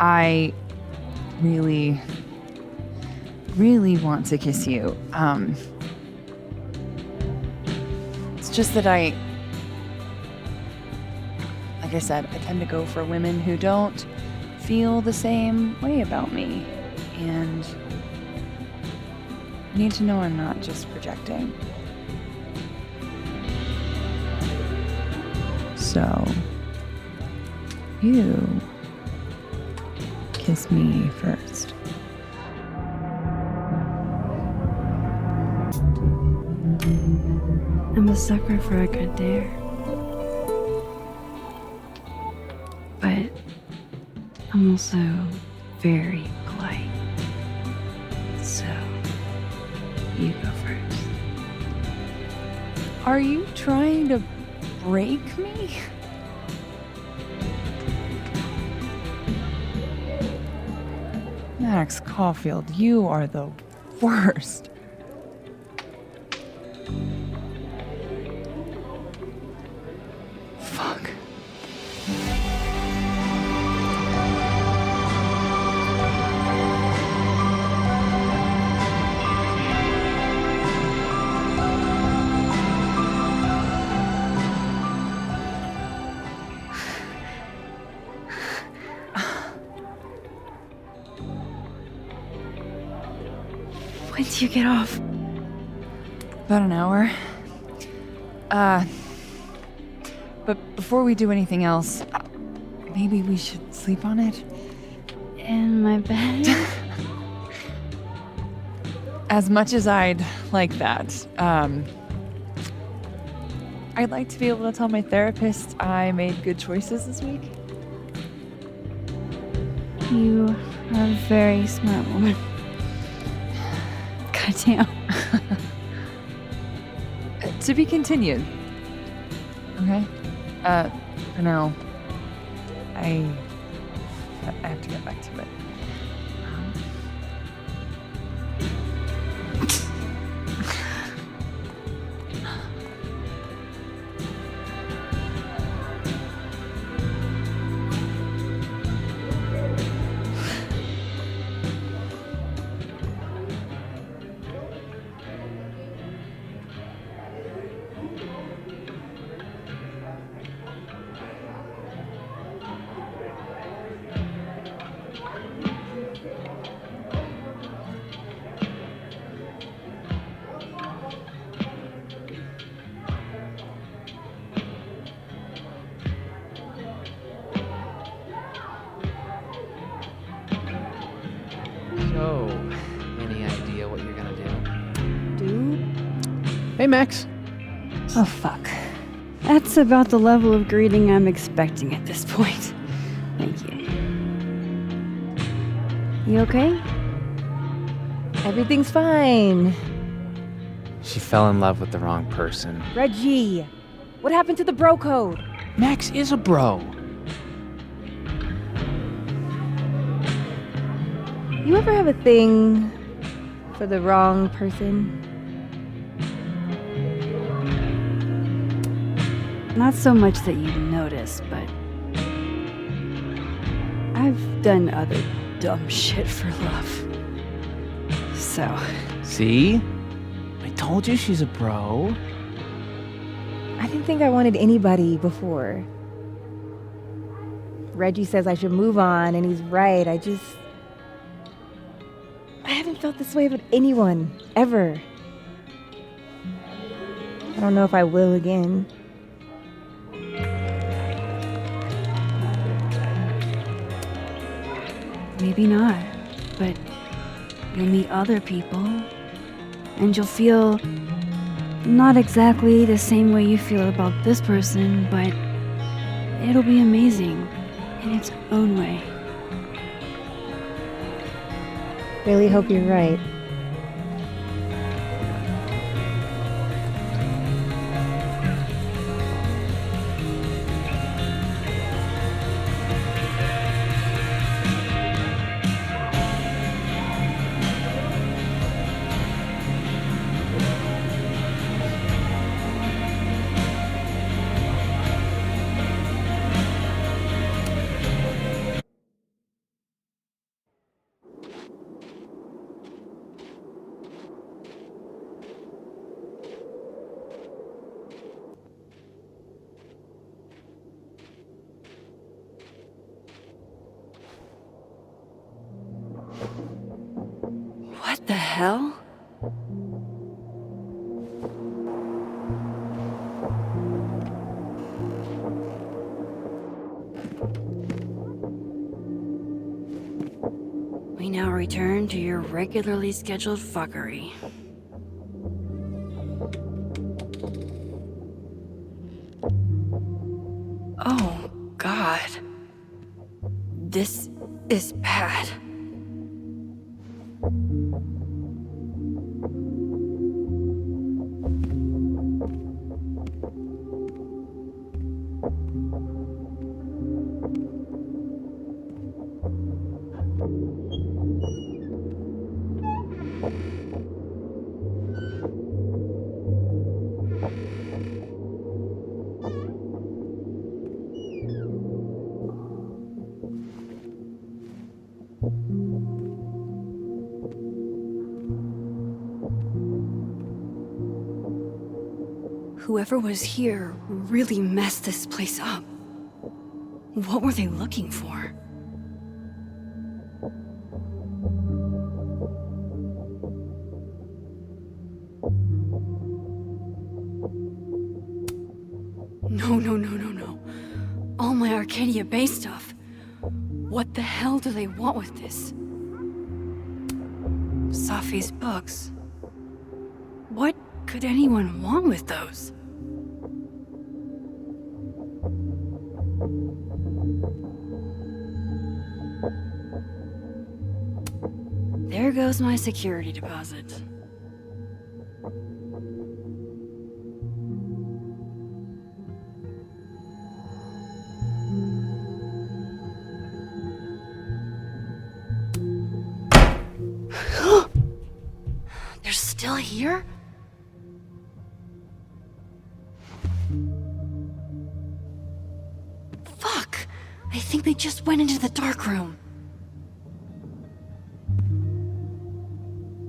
I really want to kiss you. It's just that like I said, I tend to go for women who don't feel the same way about me. And I need to know I'm not just projecting. So, you kiss me first. I'm a sucker for a good dare. But I'm also very polite. So, you go first. Are you trying to break me? Max Caulfield, you are the worst. Fuck. When do you get off? About an hour. But before we do anything else, maybe we should sleep on it? In my bed? As much as I'd like that, I'd like to be able to tell my therapist I made good choices this week. You are a very smart woman. Goddamn. To be continued. Okay? For now, I have to get back to it. So, any idea what you're gonna do? Dude? Hey, Max. Oh, fuck. That's about the level of greeting I'm expecting at this point. Thank you. You okay? Everything's fine. She fell in love with the wrong person. Reggie, what happened to the bro code? Max is a bro. You ever have a thing for the wrong person? Not so much that you'd notice, but I've done other dumb shit for love. So. See? I told you she's a bro. I didn't think I wanted anybody before. Reggie says I should move on, and he's right. I haven't felt this way about anyone, ever. I don't know if I will again. Maybe not, but you'll meet other people, and you'll feel not exactly the same way you feel about this person, but it'll be amazing in its own way. Really hope you're right. What the hell? We now return to your regularly scheduled fuckery. Oh, God. This is bad. Whoever was here really messed this place up. What were they looking for? No. All my Arcadia Bay stuff. What the hell do they want with this? Safi's books. What could anyone want with those? There goes my security deposit. They're still here? Fuck! I think they just went into the dark room.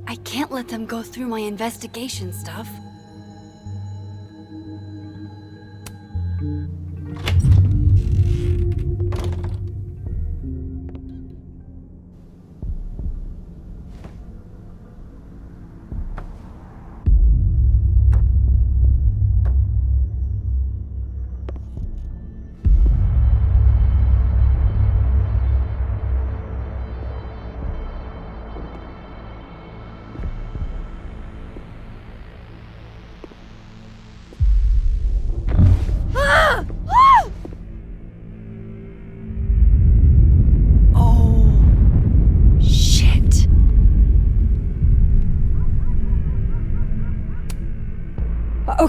I can't let them go through my investigation stuff.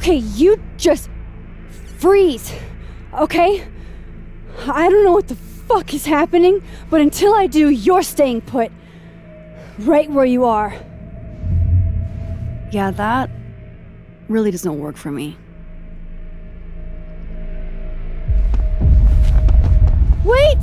Okay, you just freeze, okay? I don't know what the fuck is happening, but until I do, you're staying put. Right where you are. Yeah, that really doesn't work for me. Wait!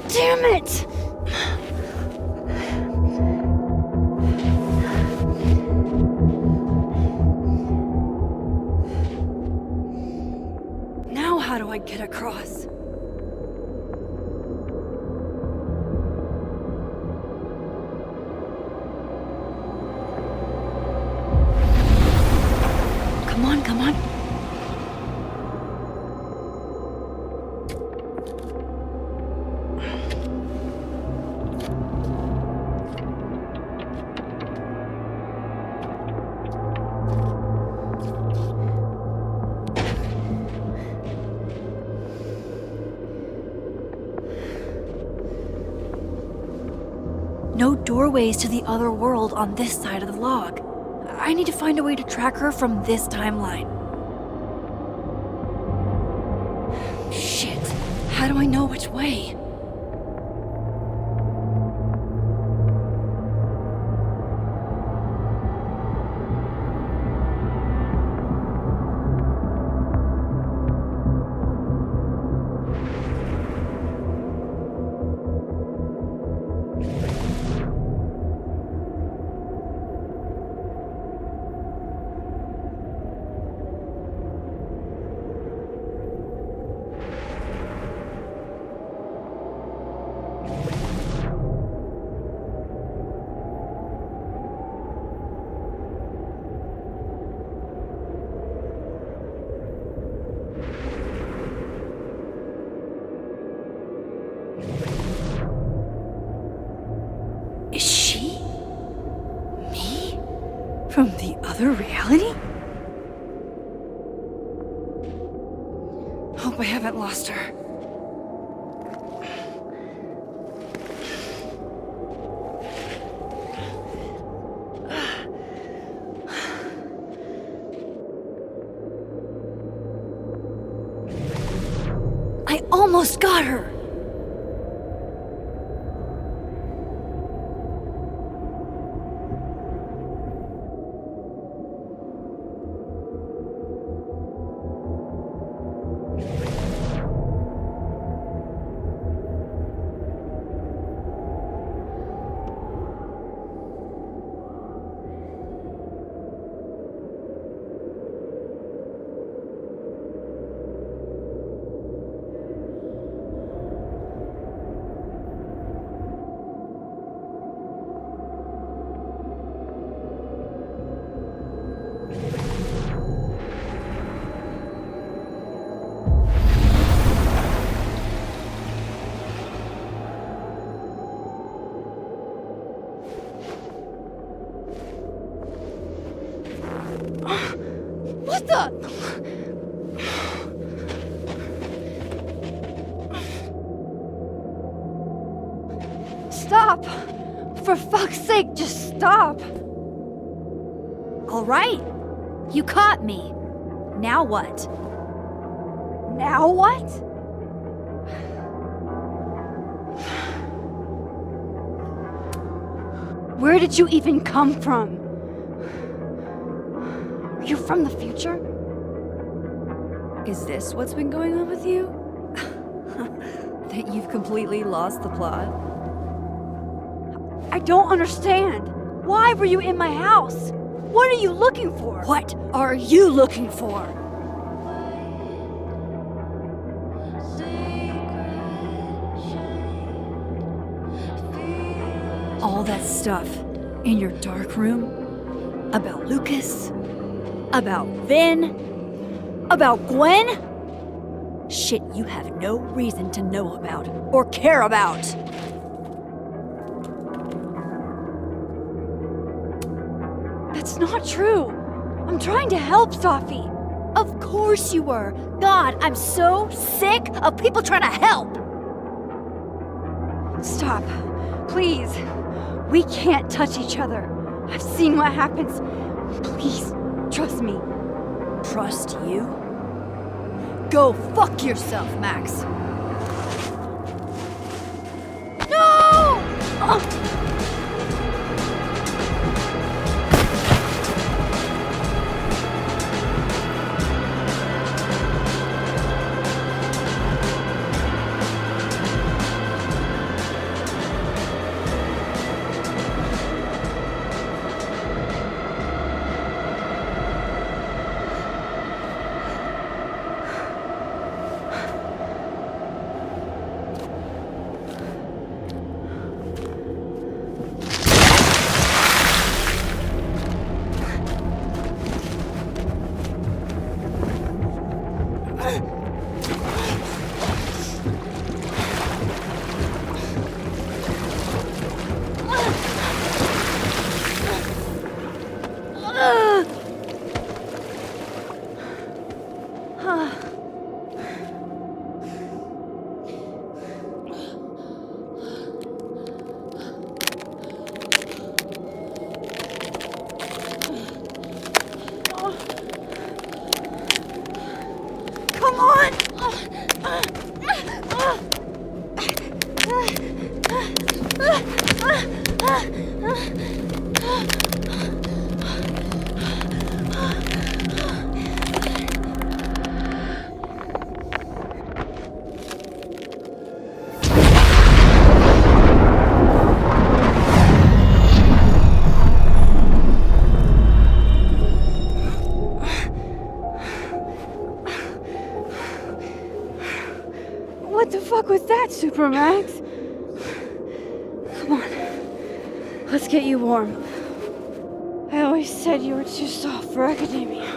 Damn it! Now how do I get across? Come on, come on. No doorways to the other world on this side of the log. I need to find a way to track her from this timeline. Shit. How do I know which way? Is she? Me? From the other reality? Hope I haven't lost her. I almost got her! What the? Stop! For fuck's sake, just stop! All right. You caught me. Now what? Now what? Where did you even come from? Are you from the future? Is this what's been going on with you? That you've completely lost the plot? I don't understand. Why were you in my house? What are you looking for? What are you looking for? All that stuff in your dark room about Lucas, about Vin, about Gwen? Shit you have no reason to know about or care about. That's not true. I'm trying to help, Safi. Of course you were. God, I'm so sick of people trying to help. Stop. Please. We can't touch each other. I've seen what happens. Please, trust me. Trust you? Go fuck yourself, Max. No! Come on! What the fuck was that, Supermax? Come on. Let's get you warm. I always said you were too soft for academia.